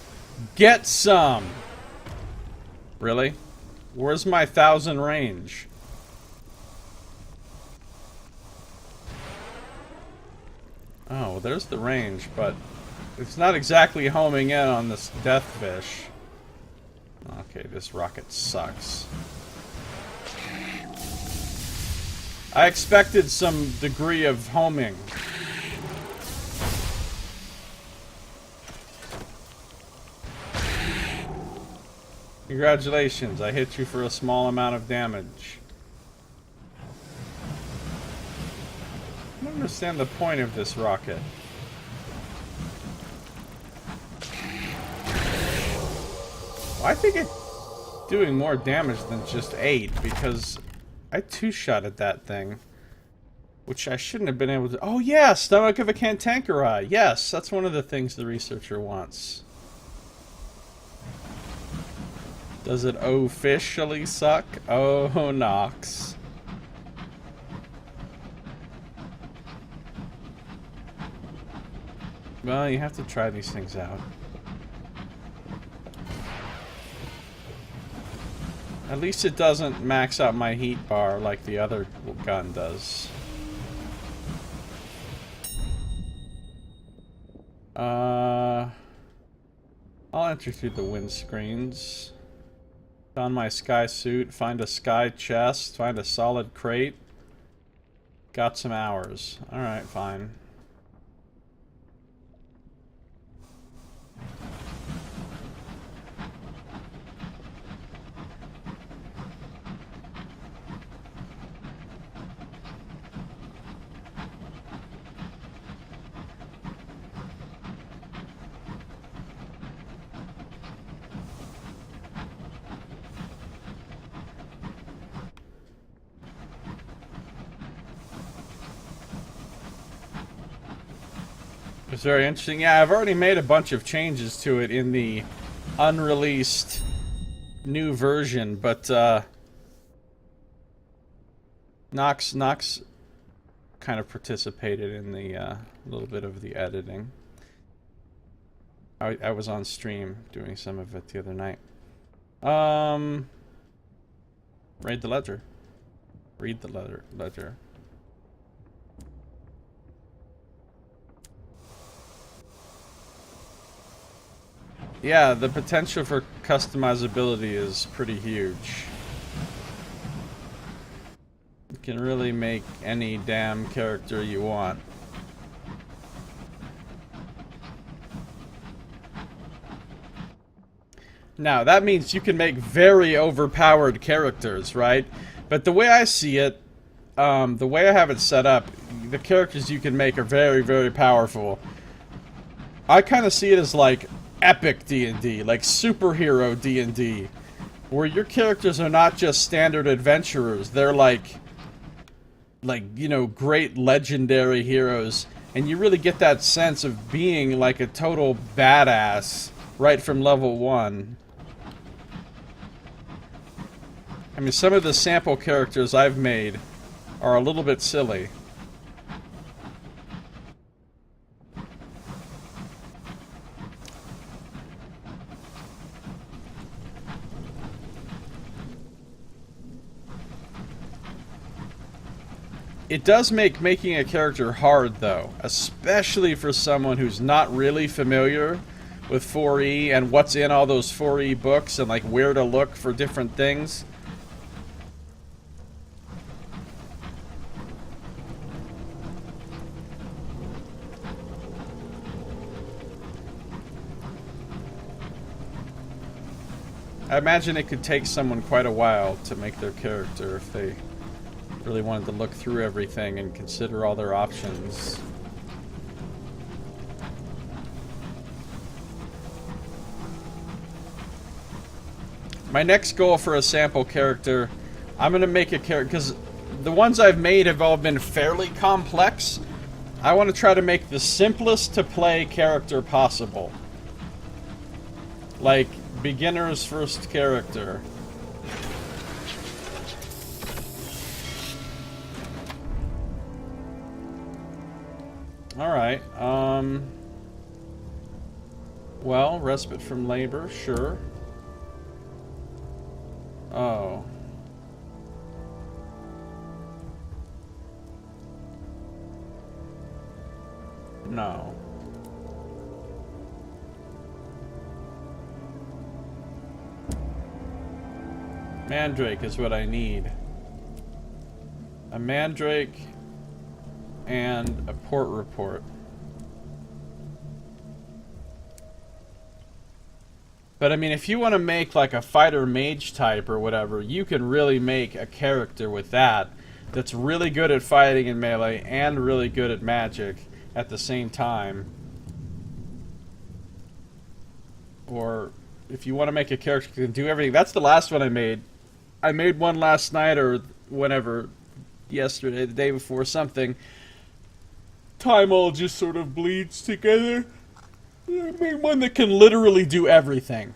get some. Really? Where's my 1,000 range? Oh, well, there's the range, but it's not exactly homing in on this death fish. Okay, this rocket sucks. I expected some degree of homing. Congratulations, I hit you for a small amount of damage. I don't understand the point of this rocket. Well, I think it's doing more damage than just 8, because I two-shotted that thing. Which I shouldn't have been able to... oh yeah, Stomach of a Cantankerite! Yes, that's one of the things the researcher wants. Does it officially suck? Oh, Nox. Well, you have to try these things out. At least it doesn't max out my heat bar like the other gun does. I'll enter through the windscreens. Found my sky suit, find a sky chest, find a solid crate. Got some hours. Alright, fine. It's very interesting. Yeah, I've already made a bunch of changes to it in the unreleased new version, but Nox kind of participated in the little bit of the editing. I was on stream doing some of it the other night. Read the ledger. Read the ledger. Yeah, the potential for customizability is pretty huge. You can really make any damn character you want. Now, that means you can make very overpowered characters, right? But the way I see it, the way I have it set up, the characters you can make are very, very powerful. I kind of see it as like epic D&D, like superhero D&D, where your characters are not just standard adventurers, they're like, you know, great legendary heroes, and you really get that sense of being like a total badass right from level 1. I mean, some of the sample characters I've made are a little bit silly. It does make making a character hard, though, especially for someone who's not really familiar with 4E and what's in all those 4E books and like where to look for different things. I imagine it could take someone quite a while to make their character if they really wanted to look through everything and consider all their options. My next goal for a sample character, I'm gonna make a character, because the ones I've made have all been fairly complex. I want to try to make the simplest to play character possible. Like, beginner's first character. Alright, well, respite from labor, sure. Oh. No. Mandrake is what I need. A mandrake and a port report. But I mean, if you want to make like a fighter mage type or whatever, you can really make a character with that that's really good at fighting in melee and really good at magic at the same time. Or if you want to make a character who can do everything, that's the last one I made. I made one last night or whenever, yesterday, the day before, something. Time all just sort of bleeds together. I made one that can literally do everything.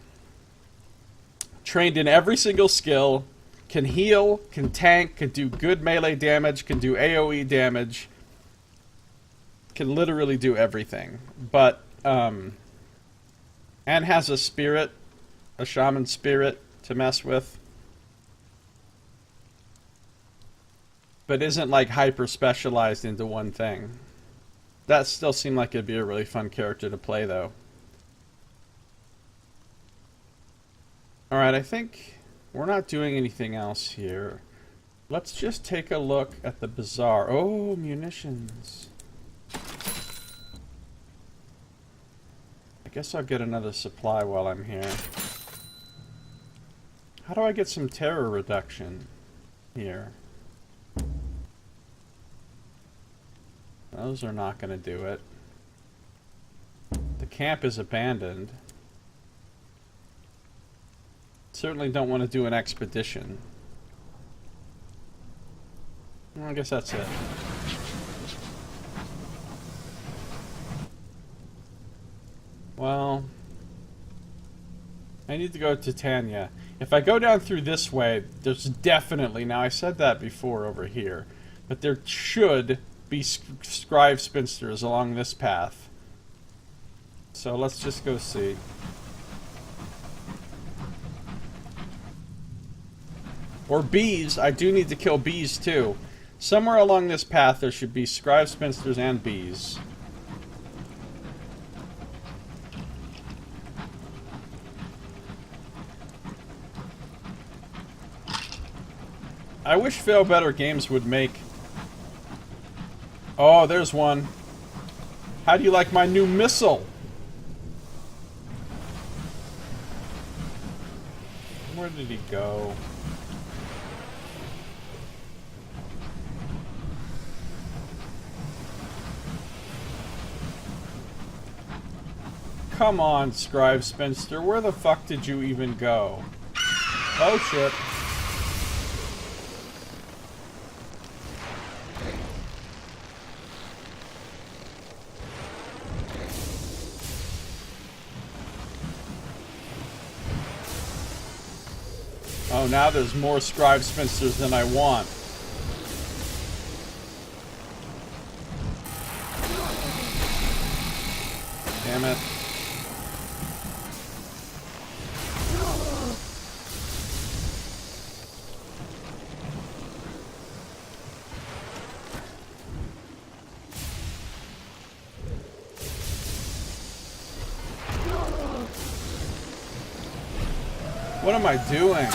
Trained in every single skill, can heal, can tank, can do good melee damage, can do AoE damage, can literally do everything. But, and has a spirit, a shaman spirit to mess with. but isn't like hyper specialized into one thing. That still seemed like it'd be a really fun character to play, though. Alright, I think we're not doing anything else here. Let's just take a look at the bazaar. Oh, munitions. I guess I'll get another supply while I'm here. How do I get some terror reduction here? Those are not going to do it. The camp is abandoned. Certainly don't want to do an expedition. Well, I guess that's it. Well, I need to go to Tanya. If I go down through this way, there's definitely, now I said that before over here, but there should be scribe spinsters along this path. So let's just go see. Or bees. I do need to kill bees too. Somewhere along this path there should be scribe spinsters and bees. I wish Failbetter Games would make... Oh, there's one. How do you like my new missile? Where did he go? Come on, Scribe Spinster. Where the fuck did you even go? Oh, shit. Oh, now there's more Scribe Spinsters than I want. Damn it. What am I doing?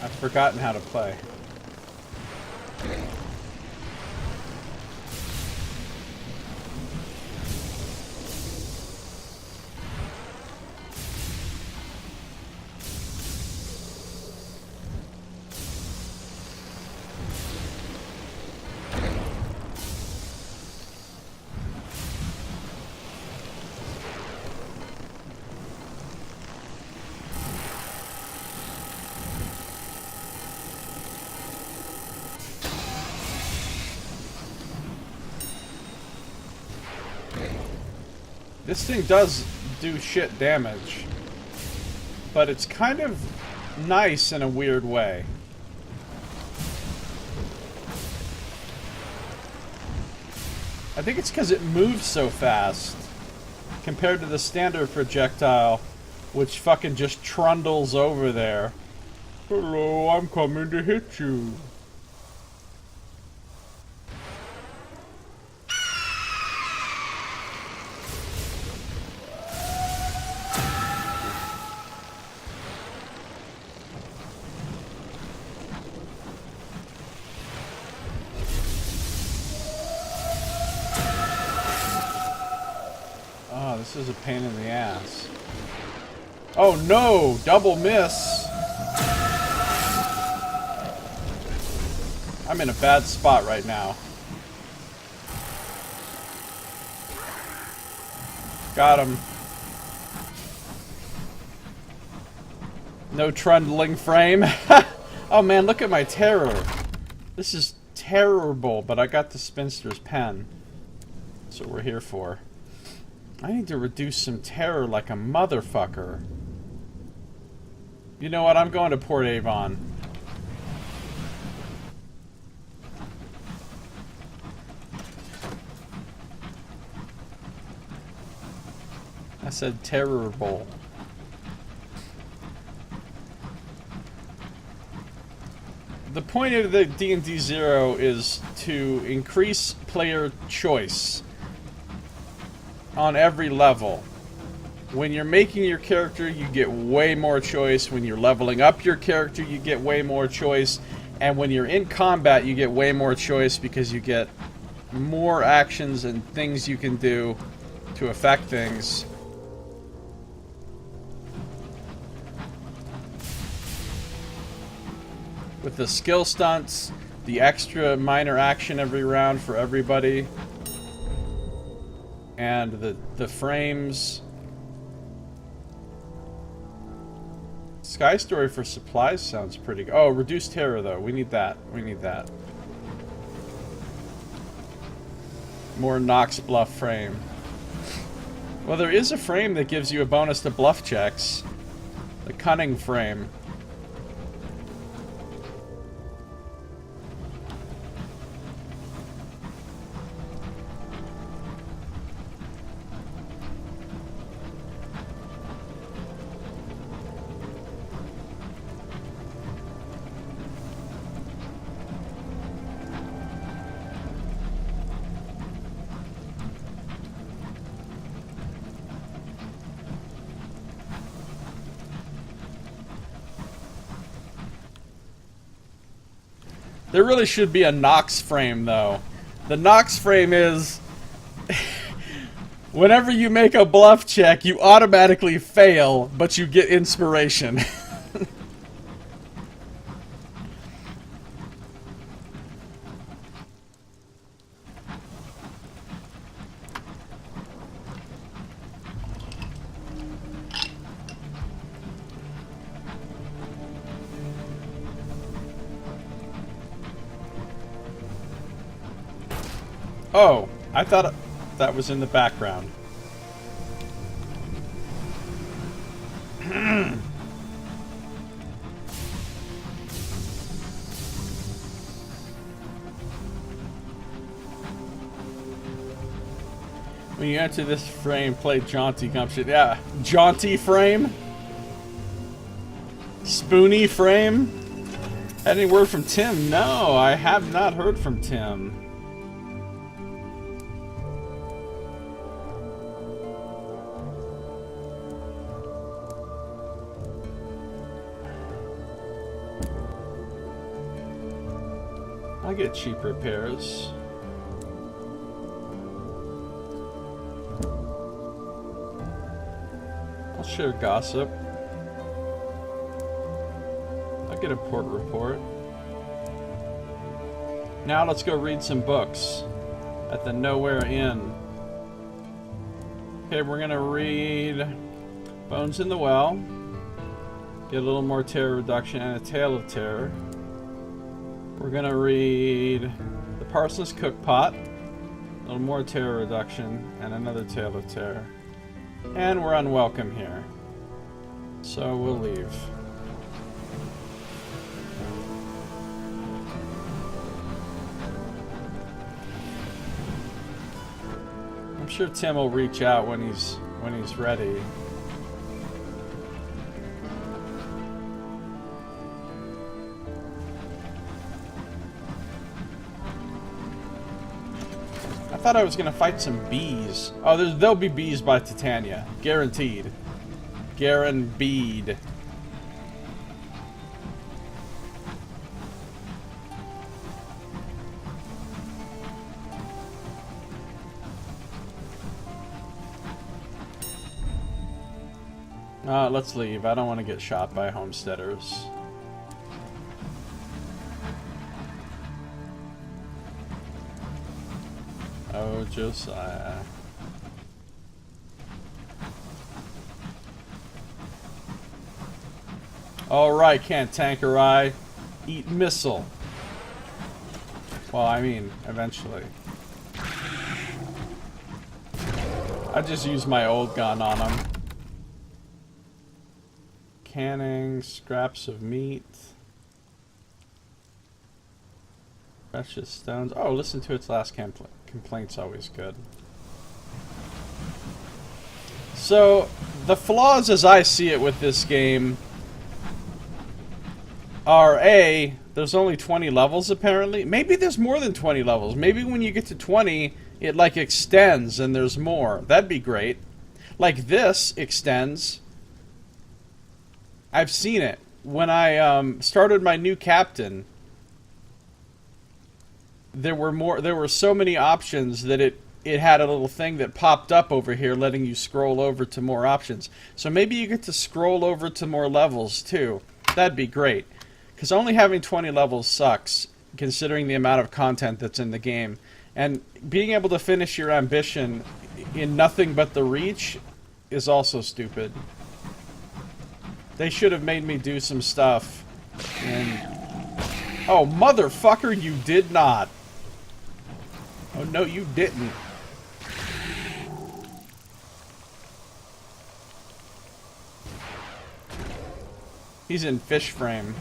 I've forgotten how to play. This thing does do shit damage, but it's kind of nice in a weird way. I think it's because it moves so fast compared to the standard projectile, which fucking just trundles over there. Hello, I'm coming to hit you. This is a pain in the ass. Oh no! Double miss! I'm in a bad spot right now. Got him. No trundling frame. Oh man, look at my terror. This is terrible, but I got the Spinster's pen. That's what we're here for. I need to reduce some terror like a motherfucker. You know what? I'm going to Port Avon. I said terrible. the point of the D&D 0 is to increase player choice on every level. When you're making your character, you get way more choice. When you're leveling up your character, you get way more choice. And when you're in combat, you get way more choice because you get more actions and things you can do to affect things. With the skill stunts, the extra minor action every round for everybody, and the frames. Sky Story for supplies sounds pretty good. Oh, reduced terror though. We need that. We need that. More Nox bluff frame. Well, there is a frame that gives you a bonus to bluff checks. The cunning frame. There really should be a Nox frame, though. The Nox frame is... whenever you make a bluff check, you automatically fail, but you get inspiration. Oh, I thought that was in the background. When you enter this frame, play jaunty gumption. Yeah, jaunty frame? Spoony frame? Any word from Tim? No, I have not heard from Tim. I get cheap repairs. I'll share gossip. I'll get a port report. Now let's go read some books at the Nowhere Inn. Okay, we're gonna read Bones in the Well. Get a little more terror reduction and a Tale of Terror. We're gonna read The Parson's Cookpot, a little more terror reduction, and another Tale of Terror. And we're unwelcome here, so we'll leave. I'm sure Tim will reach out when he's ready. I thought I was gonna fight some bees. Oh, there'll be bees by Titania. Guaranteed. Guaranteed. Let's leave. I don't want to get shot by homesteaders. Oh, Josiah. Alright, Cantankereye. Eat missile. Well, I mean, eventually. I just used my old gun on him. Canning, scraps of meat. Precious stones. Oh, listen to its last complaint's always good. So, the flaws as I see it with this game are A, There's only 20 levels, apparently. Maybe there's more than 20 levels. Maybe when you get to 20, it, like, extends and there's more. That'd be great. Like, this extends. I've seen it. When I started my new captain, there were so many options that it had a little thing that popped up over here letting you scroll over to more options. So maybe you get to scroll over to more levels, too. That'd be great. Because only having 20 levels sucks, considering the amount of content that's in the game. And being able to finish your ambition in nothing but the reach is also stupid. They should have made me do some stuff. And... oh, motherfucker, you did not. Oh, no, you didn't. He's in fish frame.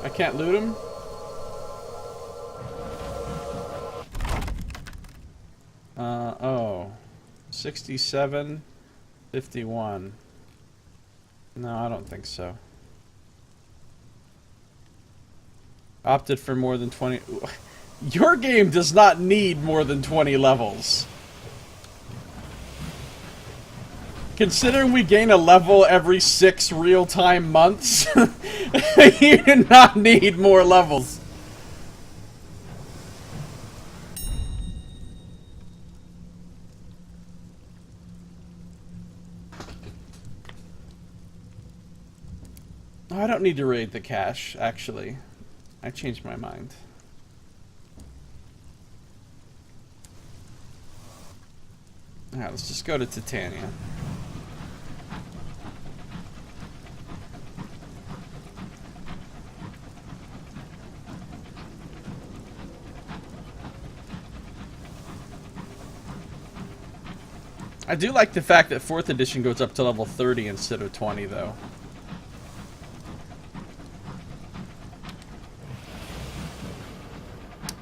I can't loot him? Oh. 67, 51. No, I don't think so. Opted for more than 20. Your game does not need more than 20 levels. Considering we gain a level every 6 real-time months, you do not need more levels. Oh, I don't need to raid the cache, actually. I changed my mind. Alright, let's just go to Titania. I do like the fact that 4th edition goes up to level 30 instead of 20, though.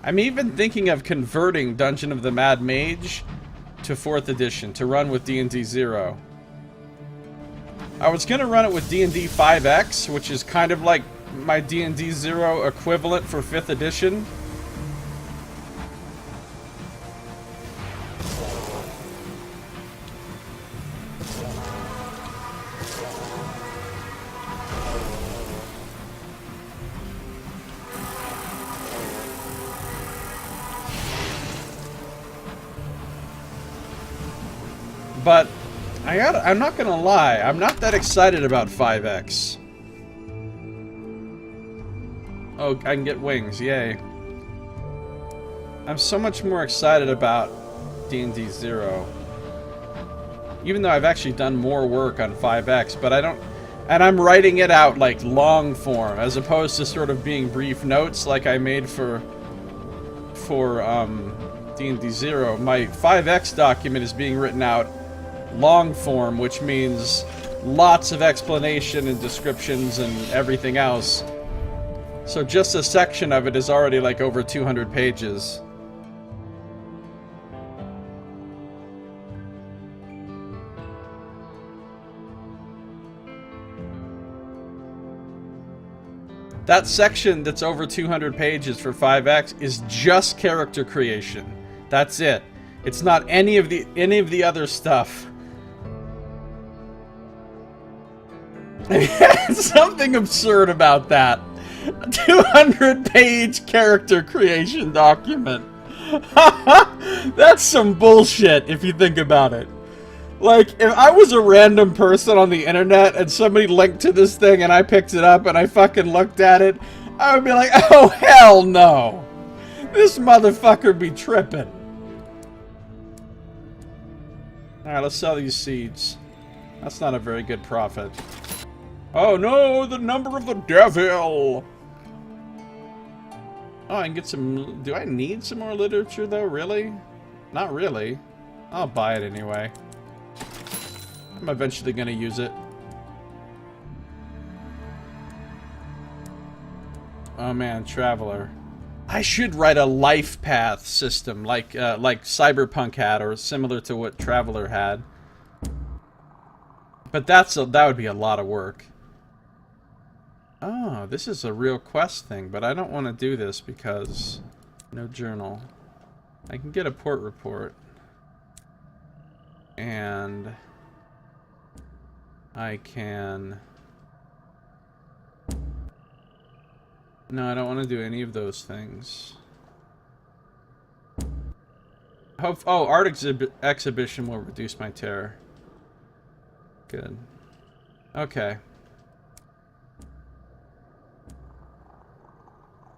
I'm even thinking of converting Dungeon of the Mad Mage to 4th edition to run with D&D 0. I was going to run it with D&D 5X, which is kind of like my D&D 0 equivalent for 5th edition. But I'm not gonna lie, I'm not that excited about 5X. Oh, I can get wings, yay. I'm so much more excited about D&D 0. Even though I've actually done more work on 5X, but I don't... and I'm writing it out like long form, as opposed to sort of being brief notes like I made for D&D 0. My 5X document is being written out long form, which means lots of explanation and descriptions and everything else. So just a section of it is already like over 200 pages. That section that's over 200 pages for 5X is just character creation. That's it. It's not any of the other stuff. Something absurd about that. A 200-page character creation document. That's some bullshit if you think about it. Like, if I was a random person on the internet and somebody linked to this thing and I picked it up and I fucking looked at it, I would be like, oh hell no. This motherfucker be tripping. Alright, let's sell these seeds. That's not a very good profit. Oh no, the number of the devil! Oh, I can get some... do I need some more literature though, really? Not really. I'll buy it anyway. I'm eventually gonna use it. Oh man, Traveler. I should write a life path system like Cyberpunk had, or similar to what Traveler had. But that would be a lot of work. Oh, this is a real quest thing, but I don't want to do this because no journal. I can get a port report. And I can... No, I don't want to do any of those things. Oh, art exhibition will reduce my terror. Good. Okay.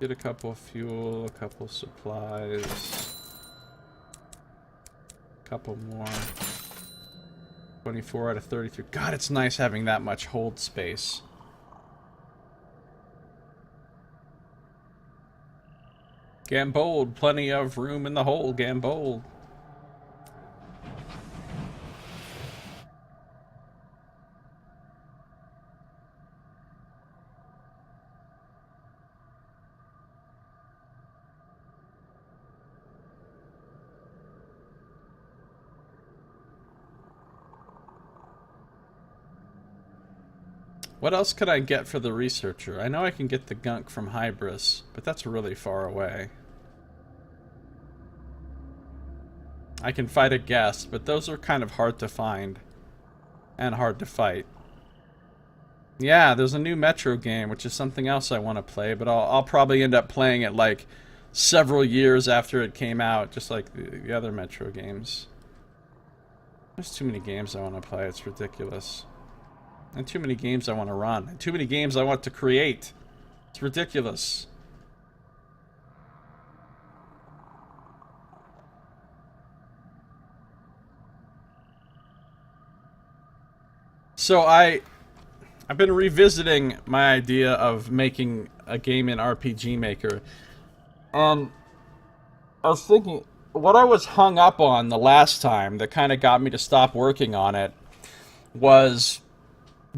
Get a couple of fuel, a couple supplies. A couple more. 24 out of 33. God, it's nice having that much hold space. Gambold, plenty of room in the hole, Gambold. What else could I get for the researcher? I know I can get the gunk from Hybris, but that's really far away. I can fight a guest, but those are kind of hard to find. And hard to fight. Yeah, there's a new Metro game, which is something else I want to play, but I'll probably end up playing it like several years after it came out, just like the other Metro games. There's too many games I want to play, it's ridiculous. And too many games I want to run. And too many games I want to create. It's ridiculous. So I've been revisiting my idea of making a game in RPG Maker. And I was thinking, what I was hung up on the last time that kind of got me to stop working on it was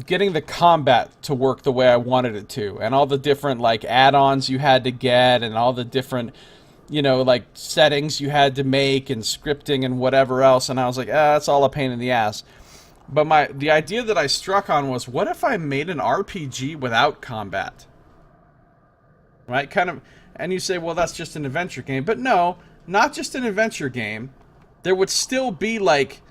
getting the combat to work the way I wanted it to, and all the different like add-ons you had to get, and all the different, you know, like settings you had to make, and scripting and whatever else. And I was like, that's all a pain in the ass. But the idea that I struck on was, what if I made an RPG without combat? Right? Kind of, and you say, well, that's just an adventure game. But no, not just an adventure game. There would still be like,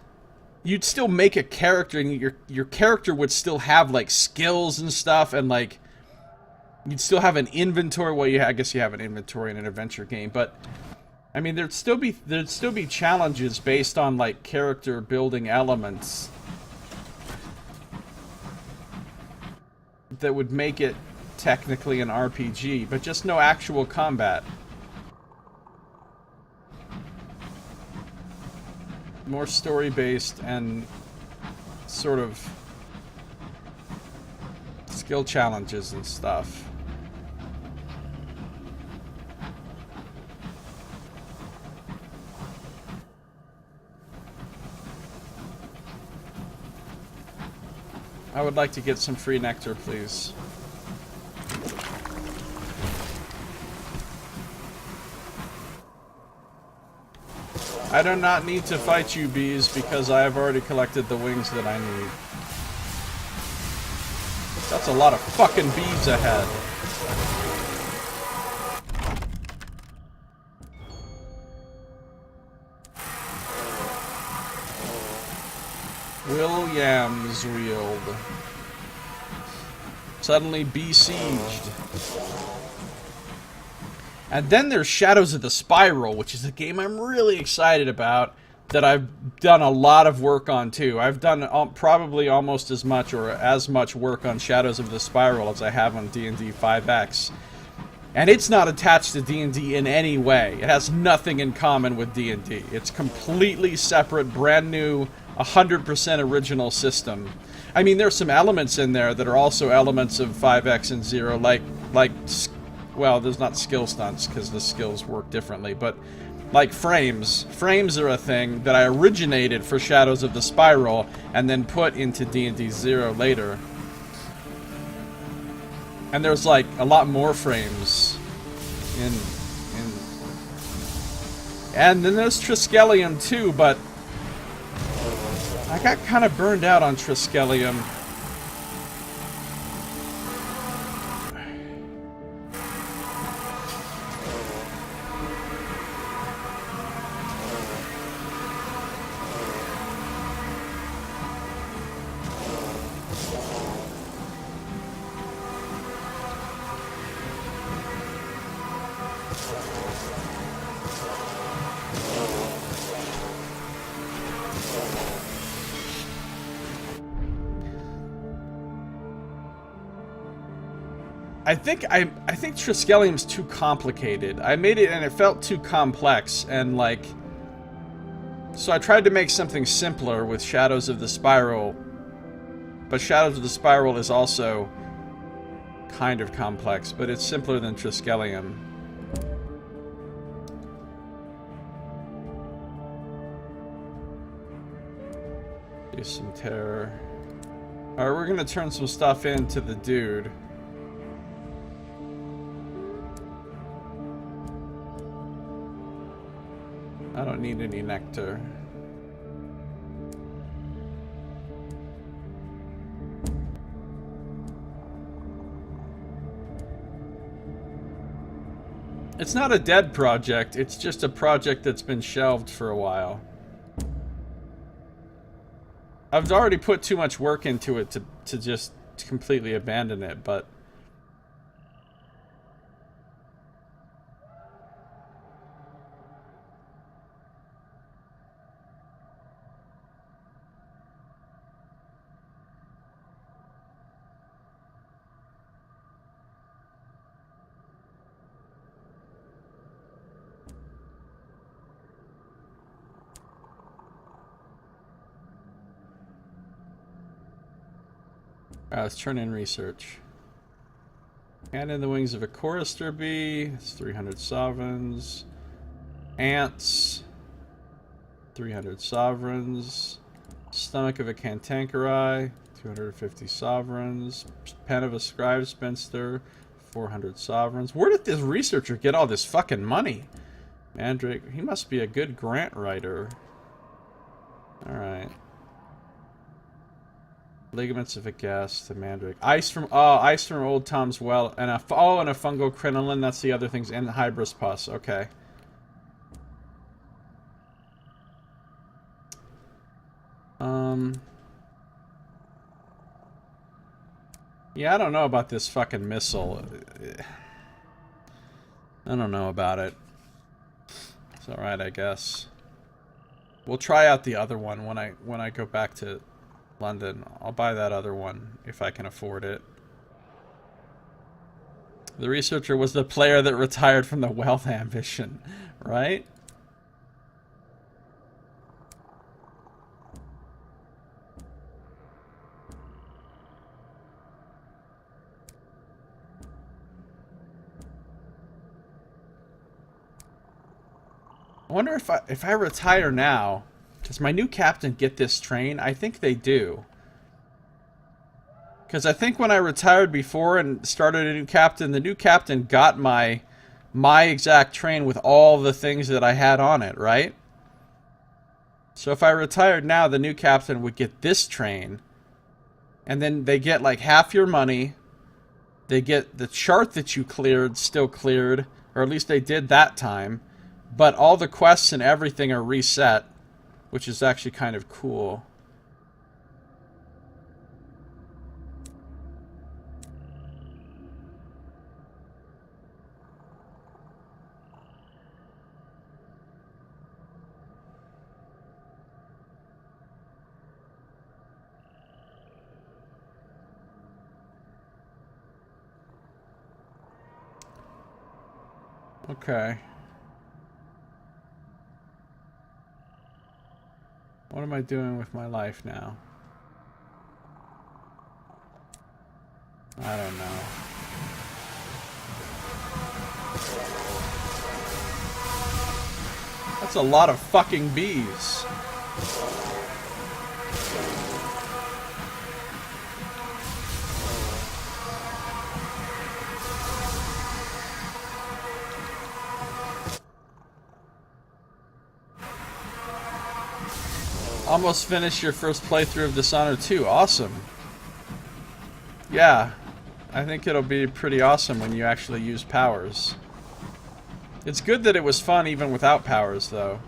you'd still make a character, and your character would still have like skills and stuff, and like you'd still have an inventory. Well, I guess you have an inventory in an adventure game, but I mean there'd still be challenges based on like character building elements that would make it technically an RPG, but just no actual combat. More story-based and sort of skill challenges and stuff. I would like to get some free nectar, please. I do not need to fight you, bees, because I have already collected the wings that I need. That's a lot of fucking bees ahead. Williamsweald. Suddenly besieged. And then there's Shadows of the Spiral, which is a game I'm really excited about, that I've done a lot of work on too. I've done probably almost as much or as much work on Shadows of the Spiral as I have on D&D 5X. And it's not attached to D&D in any way. It has nothing in common with D&D. It's completely separate, brand new, 100% original system. I mean, there's some elements in there that are also elements of 5X and 0, like well, there's not skill stunts, because the skills work differently, but like frames. Frames are a thing that I originated for Shadows of the Spiral, and then put into D&D 0 later. And there's like a lot more frames in and then there's Triskelion too, but I got kind of burned out on Triskelion. I think Triskelium's too complicated. I made it and it felt too complex, and like, so I tried to make something simpler with Shadows of the Spiral, but Shadows of the Spiral is also kind of complex, but it's simpler than Triskelium. Do some terror. Alright, we're gonna turn some stuff into the dude. I don't need any nectar. It's not a dead project, it's just a project that's been shelved for a while. I've already put too much work into it to just completely abandon it, but... let's turn in research. And in the wings of a chorister bee, it's 300 sovereigns. Ants, 300 sovereigns. Stomach of a cantankerite, 250 sovereigns. Pen of a scribe spinster, 400 sovereigns. Where did this researcher get all this fucking money? Mandrake, he must be a good grant writer. Alright. Ligaments of a gas, the mandrake. Ice from Old Tom's Well, and a fungal crinoline. That's the other things, and the hybris pus. Okay. Yeah, I don't know about this fucking missile. I don't know about it. It's all right, I guess. We'll try out the other one when I go back to London. I'll buy that other one if I can afford it. The researcher was the player that retired from the wealth ambition, right? I wonder if I retire now, does my new captain get this train? I think they do. Because I think when I retired before and started a new captain, the new captain got my exact train with all the things that I had on it, right? So if I retired now, the new captain would get this train. And then they get like half your money. They get the chart that you cleared still cleared. Or at least they did that time. But all the quests and everything are reset. Which is actually kind of cool. Okay. What am I doing with my life now? I don't know. That's a lot of fucking bees. Almost finished your first playthrough of Dishonored 2. Awesome. Yeah. I think it'll be pretty awesome when you actually use powers. It's good that it was fun even without powers, though.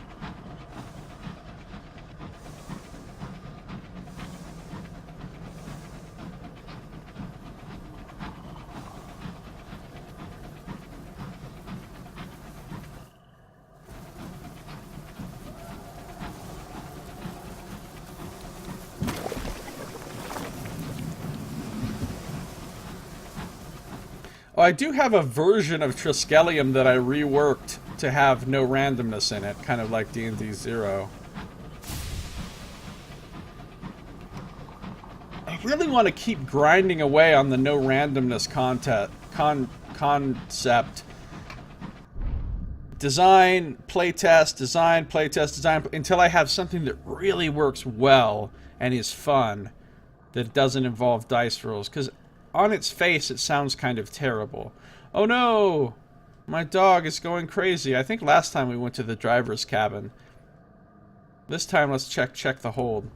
Oh, I do have a version of Triskelion that I reworked to have no randomness in it, kind of like D&D 0. I really want to keep grinding away on the no randomness concept. Design, playtest, design, playtest, design, until I have something that really works well and is fun, that doesn't involve dice rolls. Because on its face, it sounds kind of terrible. Oh no! My dog is going crazy. I think last time we went to the driver's cabin. This time, let's check the hold.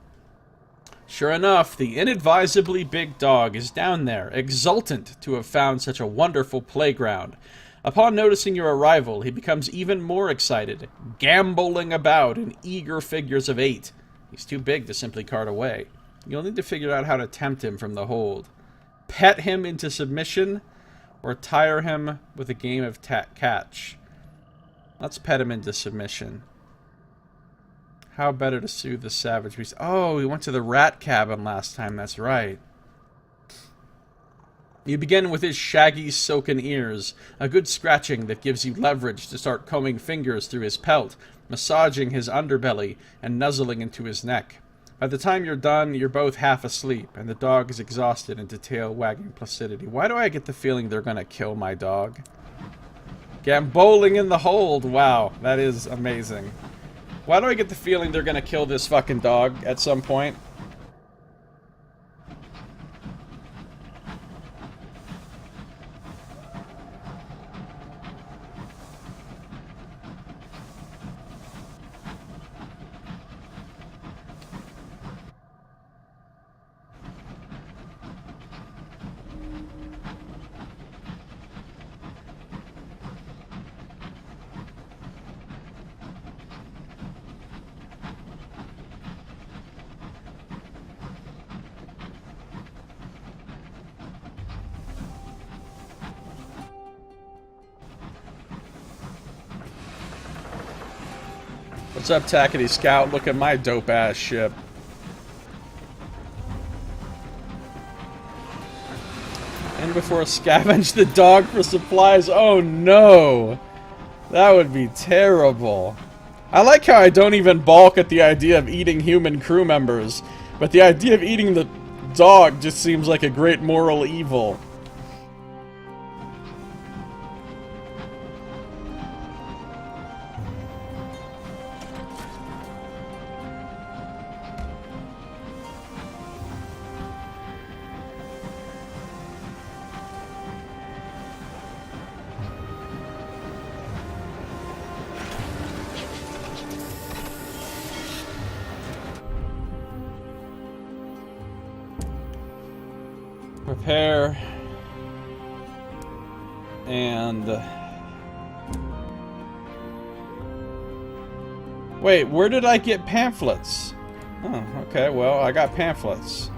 Sure enough, the inadvisably big dog is down there, exultant to have found such a wonderful playground. Upon noticing your arrival, he becomes even more excited, gamboling about in eager figures of 8. He's too big to simply cart away. You'll need to figure out how to tempt him from the hold. Pet him into submission, or tire him with a game of catch. Let's pet him into submission. How better to soothe the savage beast? Oh, we went to the rat cabin last time, that's right. You begin with his shaggy, silken ears, a good scratching that gives you leverage to start combing fingers through his pelt, massaging his underbelly, and nuzzling into his neck. By the time you're done, you're both half asleep, and the dog is exhausted into tail-wagging placidity. Why do I get the feeling they're gonna kill my dog? Gamboling in the hold! Wow, that is amazing. Why do I get the feeling they're gonna kill this fucking dog at some point? What's up, Tackety Scout? Look at my dope-ass ship. And before scavenge the dog for supplies. Oh no! That would be terrible. I like how I don't even balk at the idea of eating human crew members, but the idea of eating the dog just seems like a great moral evil. Prepare. And... wait, where did I get pamphlets? Oh, okay, well, I got pamphlets.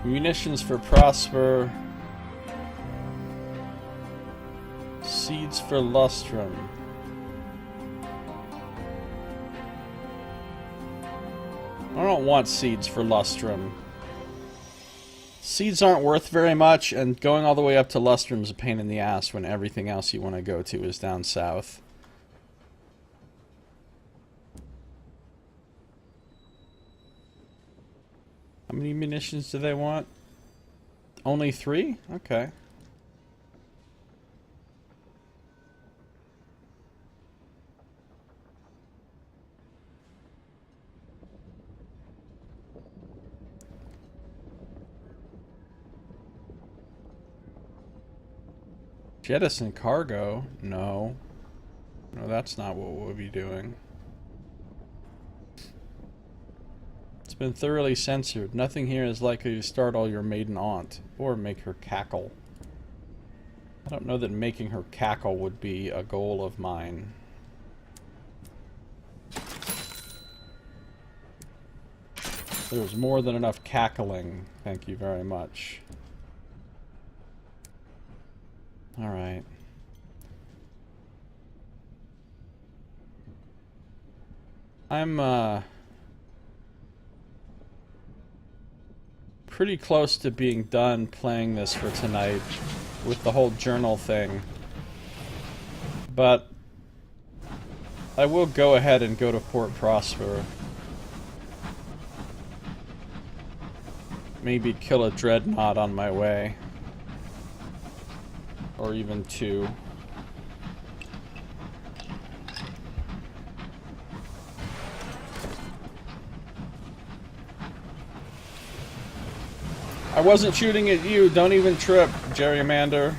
Munitions for Prosper. Seeds for Lustrum. I don't want seeds for Lustrum. Seeds aren't worth very much, and going all the way up to Lustrum is a pain in the ass when everything else you want to go to is down south. How many munitions do they want? Only 3? Okay. Jettison cargo? No. No, that's not what we'll be doing. It's been thoroughly censored. Nothing here is likely to startle your maiden aunt, or make her cackle. I don't know that making her cackle would be a goal of mine. There's more than enough cackling. Thank you very much. Alright. I'm pretty close to being done playing this for tonight with the whole journal thing. But I will go ahead and go to Port Prosper. Maybe kill a dreadnought on my way. Or even two. I wasn't shooting at you, don't even trip, Gerrymander.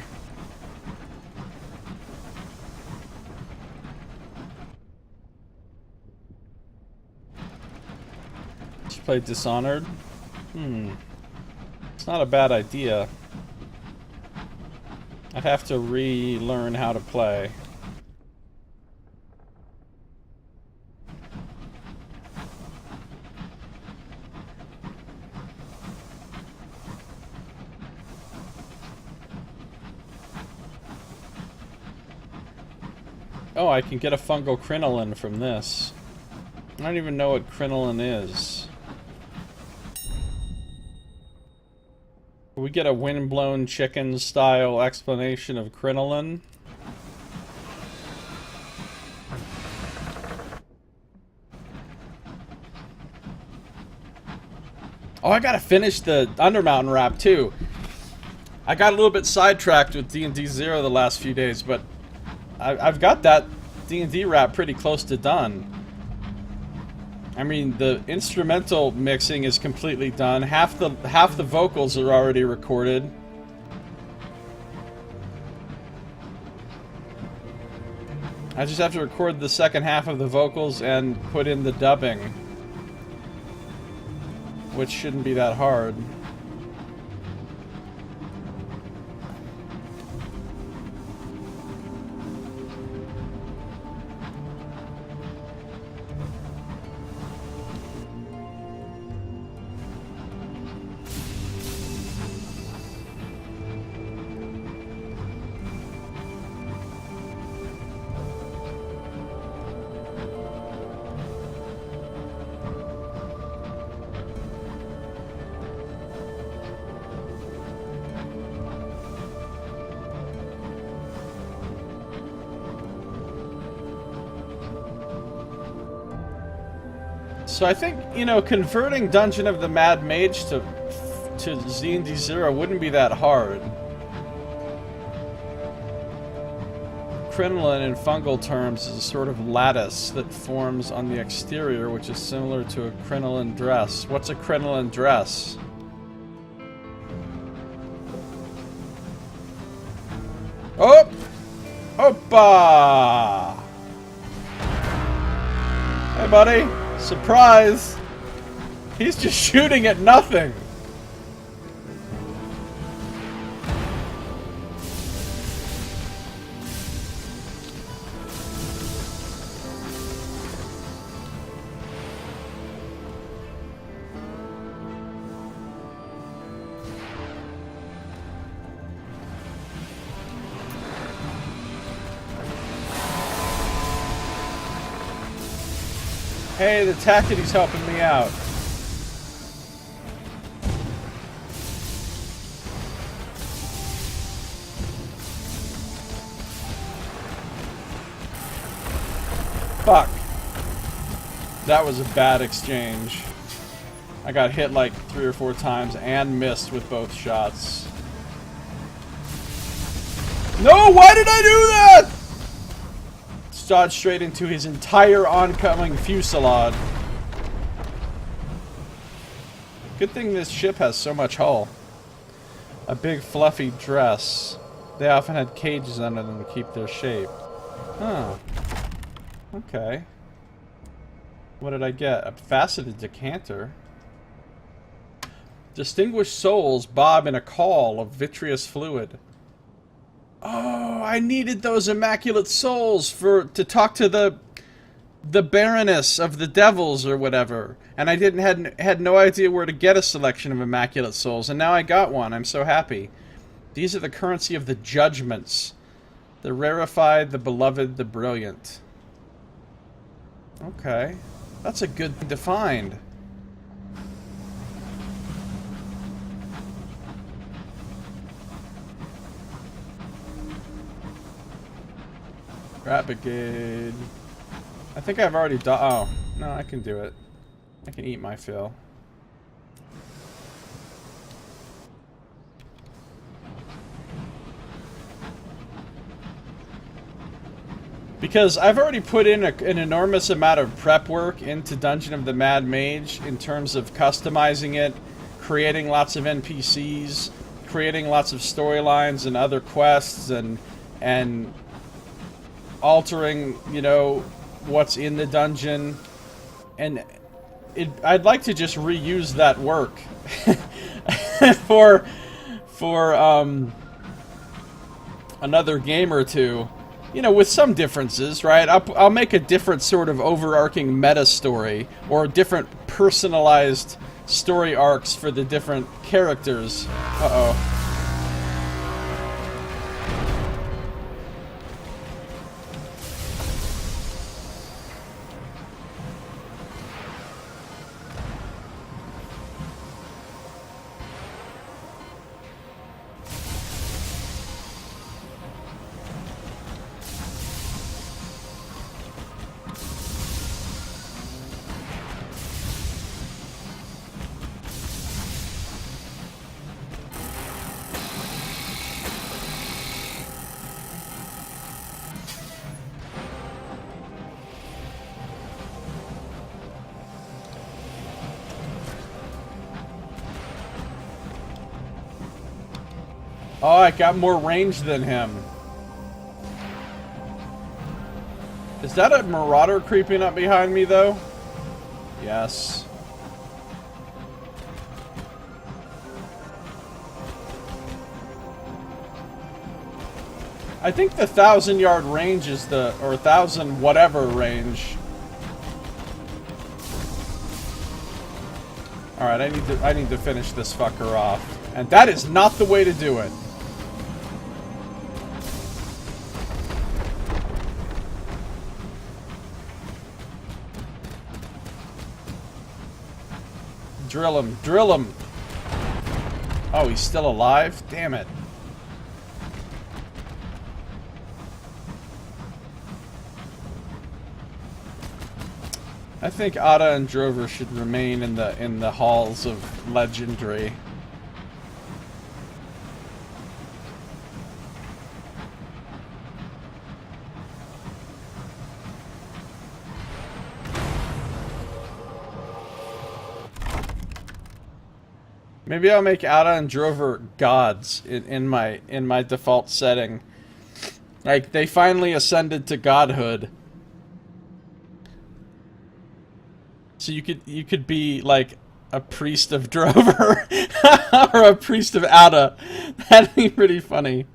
Did you play Dishonored? It's not a bad idea. I'd have to relearn how to play. Oh, I can get a fungal crinoline from this. I don't even know what crinoline is. We get a windblown chicken style explanation of crinoline. Oh, I gotta finish the Undermountain rap too. I got a little bit sidetracked with D&D 0 the last few days, but I've got that D&D rap pretty close to done. I mean, the instrumental mixing is completely done. Half the vocals are already recorded. I just have to record the second half of the vocals and put in the dubbing, which shouldn't be that hard. So I think, you know, converting Dungeon of the Mad Mage to D&D 0 wouldn't be that hard. Crinoline in fungal terms is a sort of lattice that forms on the exterior, which is similar to a crinoline dress. What's a crinoline dress? Oh! Oppa! Hey, buddy! Surprise! He's just shooting at nothing! Hey, the Tactity's helping me out. Fuck. That was a bad exchange. I got hit like 3 or 4 times and missed with both shots. No, why did I do that? Dodged straight into his entire oncoming fusillade. Good thing this ship has so much hull. A big fluffy dress. They often had cages under them to keep their shape. Huh. Okay. What did I get? A faceted decanter. Distinguished souls bob in a call of vitreous fluid. Oh, I needed those immaculate souls to talk to the Baroness of the Devils or whatever, and I had no idea where to get a selection of immaculate souls, and now I got one. I'm so happy. These are the currency of the judgments, the rarefied, the beloved, the brilliant. Okay. That's a good thing to find. Rat Brigade. I think I've already done. Oh, no, I can do it. I can eat my fill. Because I've already put in an enormous amount of prep work into Dungeon of the Mad Mage in terms of customizing it, creating lots of NPCs, creating lots of storylines and other quests, and altering, you know, what's in the dungeon. And I'd like to just reuse that work for another game or two. You know, with some differences, right? I'll make a different sort of overarching meta story, or different personalized story arcs for the different characters. Uh-oh. Oh, I got more range than him. Is that a marauder creeping up behind me, though? Yes. I think the 1,000-yard range is the, or 1,000 whatever range. All right, I need to finish this fucker off, and that is not the way to do it. Drill him, drill him. Oh, he's still alive? Damn it. I think Ada and Drover should remain in the halls of legendary. Maybe I'll make Ada and Drover gods in my default setting. Like, they finally ascended to godhood. So you could be like a priest of Drover or a priest of Ada. That'd be pretty funny.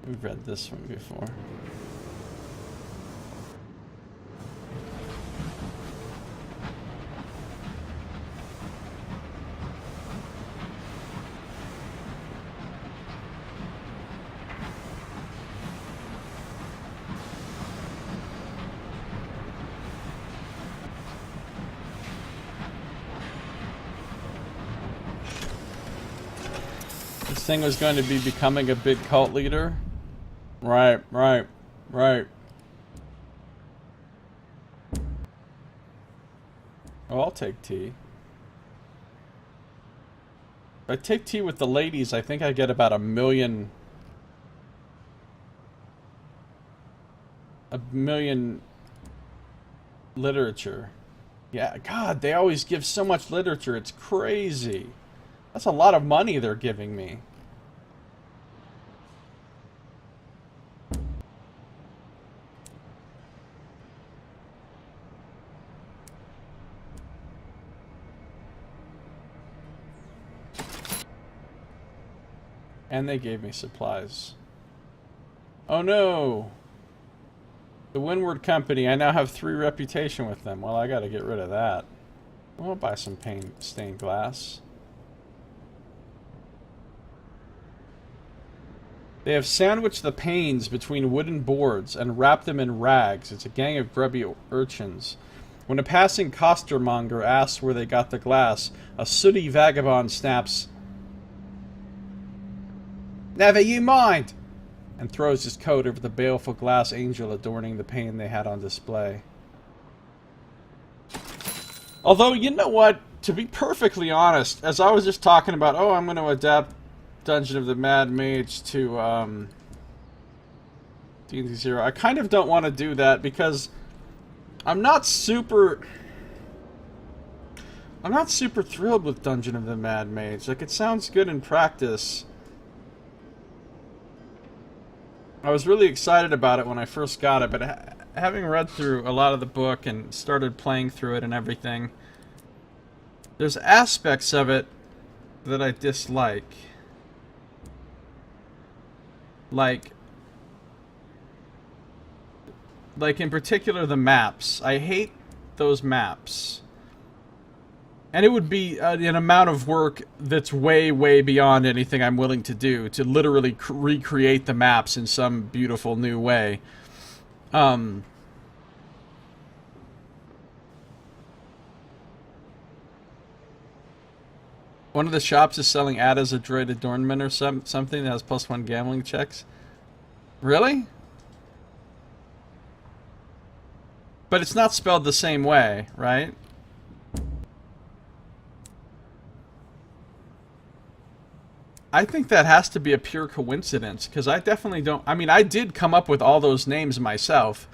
We've read this one before. This thing was going to be becoming a big cult leader. Right. Oh, I'll take tea. If I take tea with the ladies, I think I get about 1 million... a million... literature. Yeah, God, they always give so much literature, it's crazy. That's a lot of money they're giving me. And they gave me supplies. Oh no! The Windward Company, I now have 3 reputation with them. Well, I gotta get rid of that. I'll buy some stained glass. They have sandwiched the panes between wooden boards and wrapped them in rags. It's a gang of grubby urchins. When a passing costermonger asks where they got the glass, a sooty vagabond snaps, "Never you mind!" and throws his coat over the baleful glass angel adorning the pane they had on display. Although, you know what? To be perfectly honest, as I was just talking about, oh, I'm going to adapt Dungeon of the Mad Mage to D&D 0, I kind of don't want to do that because I'm not super thrilled with Dungeon of the Mad Mage. Like, it sounds good in practice. I was really excited about it when I first got it, but having read through a lot of the book and started playing through it and everything, there's aspects of it that I dislike. Like in particular the maps. I hate those maps. And it would be an amount of work that's way, way beyond anything I'm willing to do to literally recreate the maps in some beautiful new way. One of the shops is selling Ada's a droid adornment or something that has +1 gambling checks. Really? But it's not spelled the same way, right? I think that has to be a pure coincidence, because I definitely don't... I mean, I did come up with all those names myself.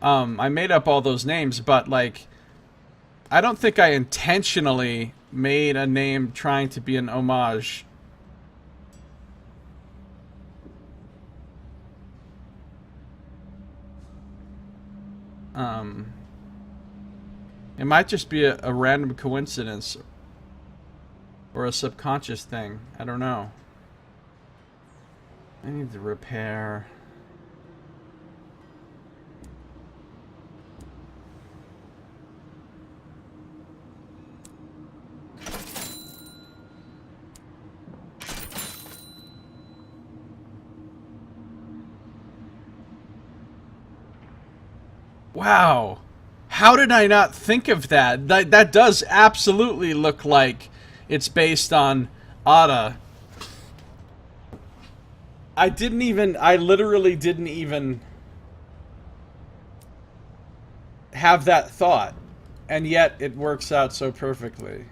I made up all those names, but, like, I don't think I intentionally made a name trying to be an homage. It might just be a random coincidence. Or a subconscious thing. I don't know. I need to repair. Wow. How did I not think of that? That does absolutely look like it's based on Ada. I literally didn't even have that thought. And yet it works out so perfectly.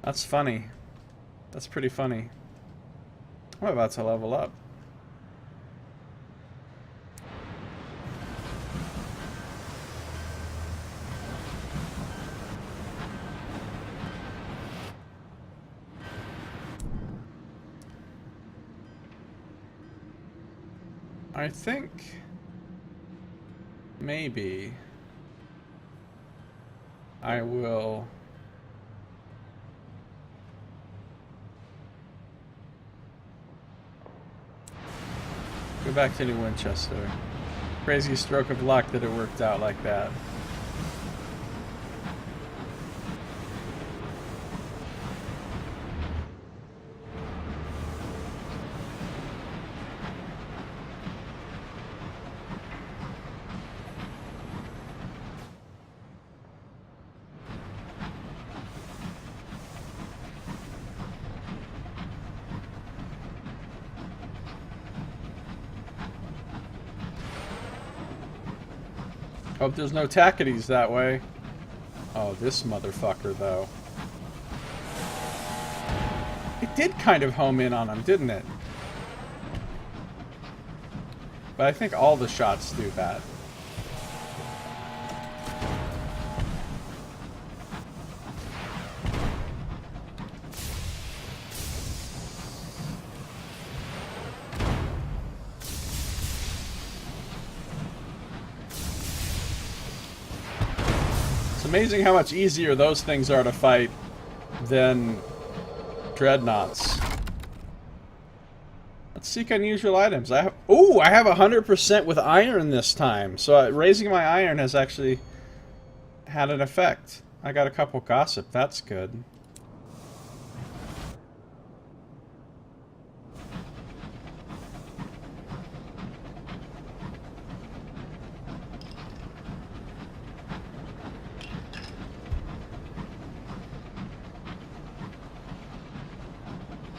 That's funny. That's pretty funny. I'm about to level up. I think maybe I will go back to New Winchester. Crazy stroke of luck that it worked out like that. Hope there's no tackities that way. Oh, this motherfucker, though. It did kind of home in on him, didn't it? But I think all the shots do that. Amazing how much easier those things are to fight than dreadnoughts. Let's seek unusual items. I have 100% with iron this time. So raising my iron has actually had an effect. I got a couple gossip. That's good.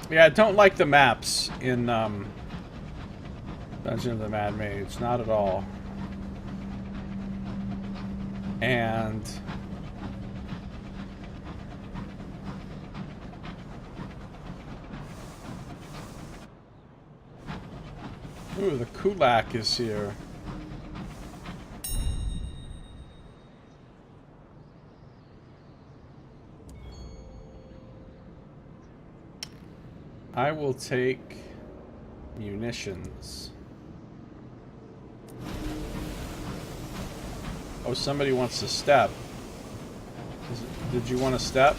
Yeah, I don't like the maps in Dungeon of the Mad Mage. Not at all. And... ooh, the Kulak is here. I will take munitions. Oh, somebody wants to step. Did you want to step?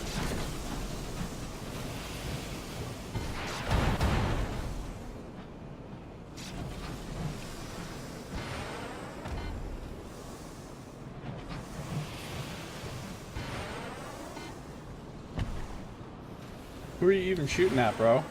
Who are you even shooting at, bro?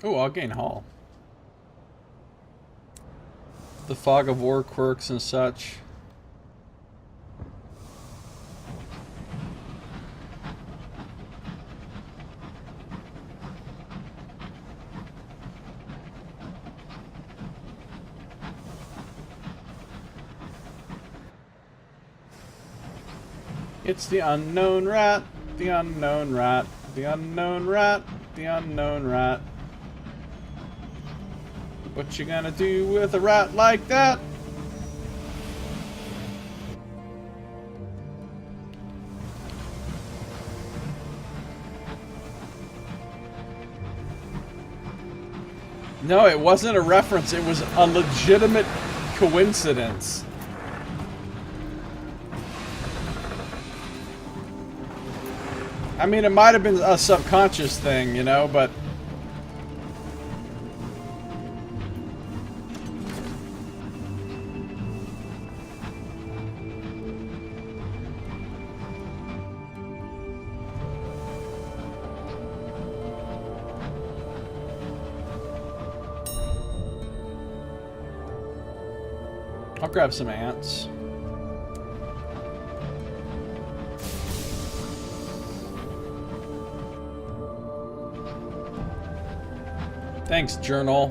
Oh, I'll gain Hull. The Fog of War quirks and such. It's the unknown rat, the unknown rat, the unknown rat, the unknown rat. What you gonna do with a rat like that? No, it wasn't a reference. It was a legitimate coincidence. I mean, it might have been a subconscious thing, you know, but... I'll grab some ants. Thanks, Journal.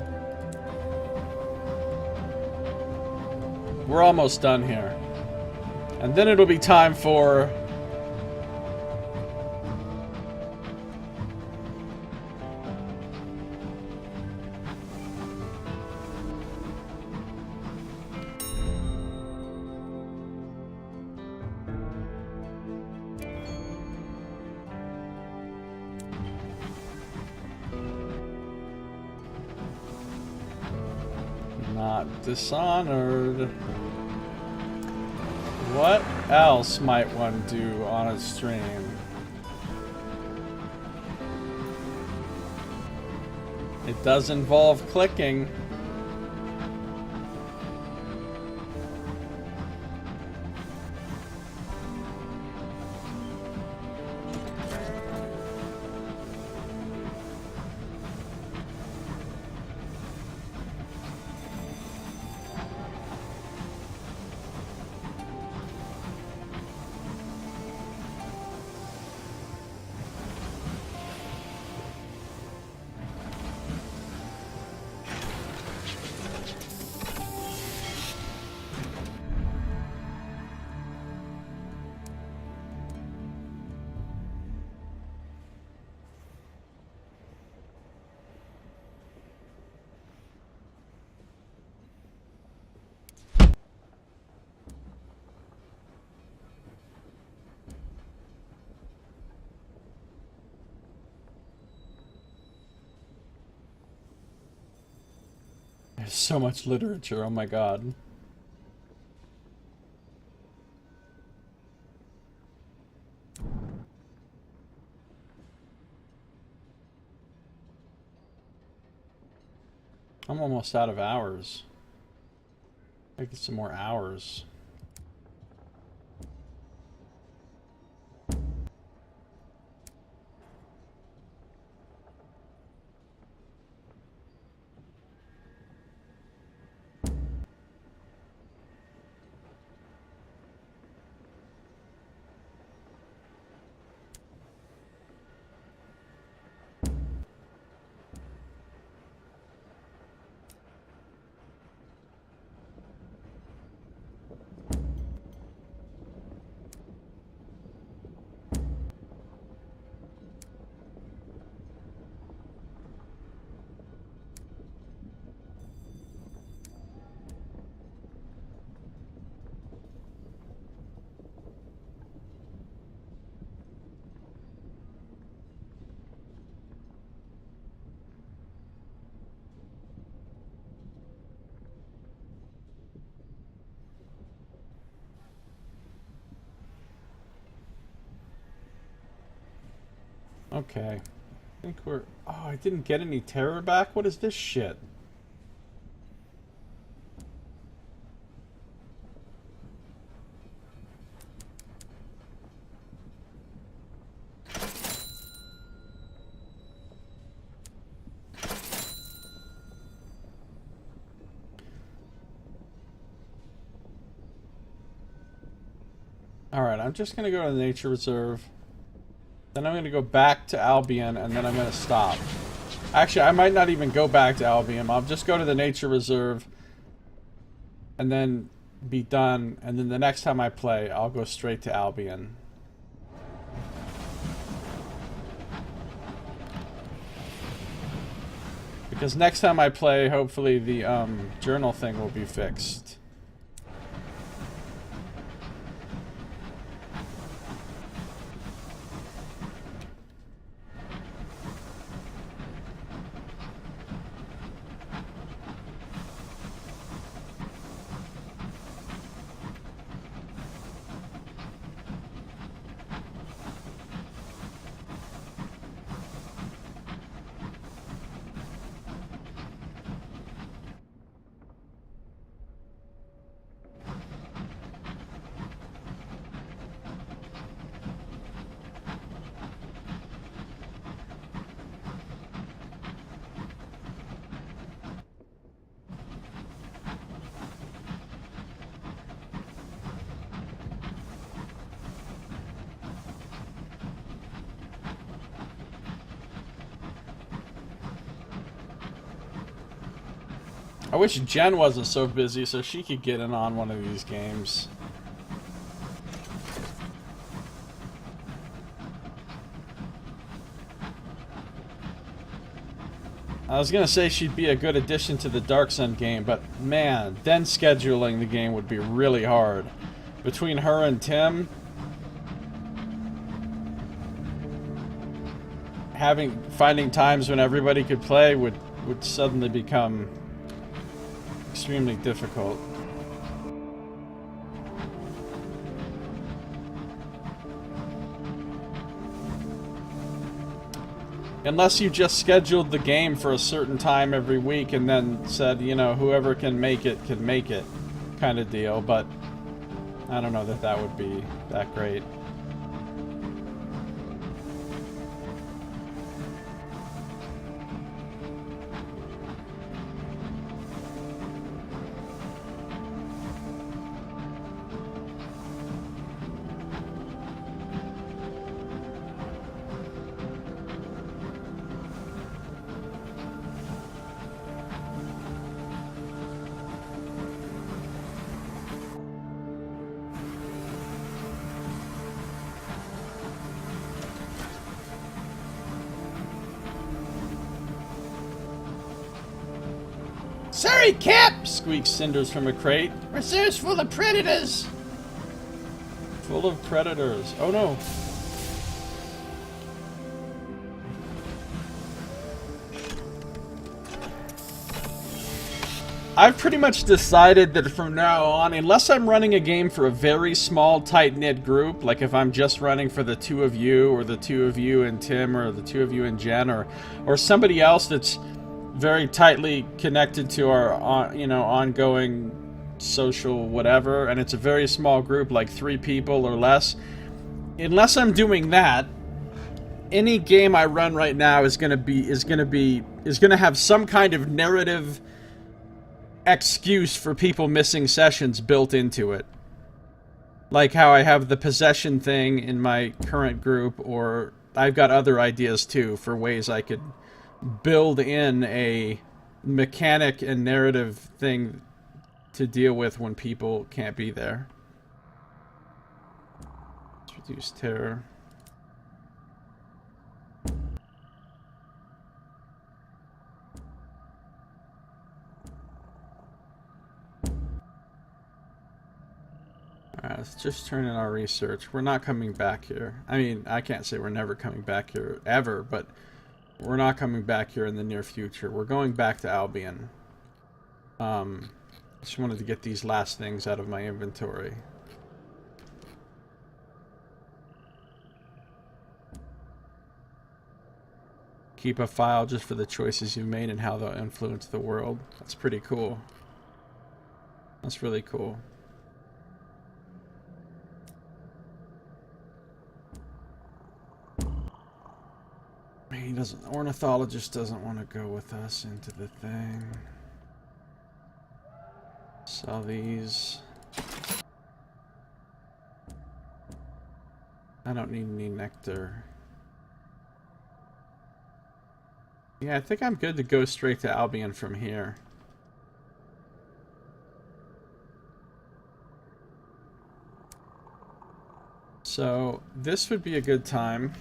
We're almost done here. And then it'll be time for... Dishonored. What else might one do on a stream? It does involve clicking. There's so much literature, oh my god. I'm almost out of hours. I get some more hours. Okay. I think we're... Oh, I didn't get any terror back? What is this shit? Alright, I'm just going to go to the nature reserve. Then I'm going to go back to Albion, and then I'm going to stop. Actually, I might not even go back to Albion. I'll just go to the nature reserve, and then be done. And then the next time I play, I'll go straight to Albion. Because next time I play, hopefully the journal thing will be fixed. I wish Jen wasn't so busy so she could get in on one of these games. I was gonna say she'd be a good addition to the Dark Sun game, but man, then scheduling the game would be really hard. Between her and Tim, finding times when everybody could play would suddenly become extremely difficult. Unless you just scheduled the game for a certain time every week and then said, you know, whoever can make it kind of deal, but I don't know that would be that great. Sorry, Cap! Squeaks Cinders from a crate. Reserve's full of predators! Full of predators. Oh no. I've pretty much decided that from now on, unless I'm running a game for a very small, tight-knit group, like if I'm just running for the two of you, or the two of you and Tim, or the two of you and Jen, or somebody else that's very tightly connected to our, you know, ongoing social whatever, and it's a very small group, like 3 people or less. Unless I'm doing that, any game I run right now is gonna have some kind of narrative excuse for people missing sessions built into it. Like how I have the possession thing in my current group, or I've got other ideas too for ways I could build in a mechanic and narrative thing to deal with when people can't be there. Let's reduce terror. Alright, let's just turn in our research. We're not coming back here. I mean, I can't say we're never coming back here ever, but we're not coming back here in the near future. We're going back to Albion. Just wanted to get these last things out of my inventory. keep a file just for the choices you've made and how they'll influence the world. That's pretty cool. That's really cool. He doesn't. Ornithologist doesn't want to go with us into the thing. Sell these. I don't need any nectar. Yeah, I think I'm good to go straight to Albion from here. So, this would be a good time.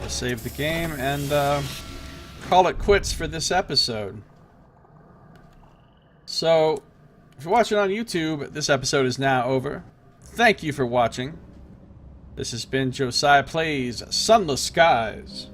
To save the game and call it quits for this episode. So, if you're watching on YouTube, this episode is now over. Thank you for watching. This has been Josiah Plays Sunless Skies.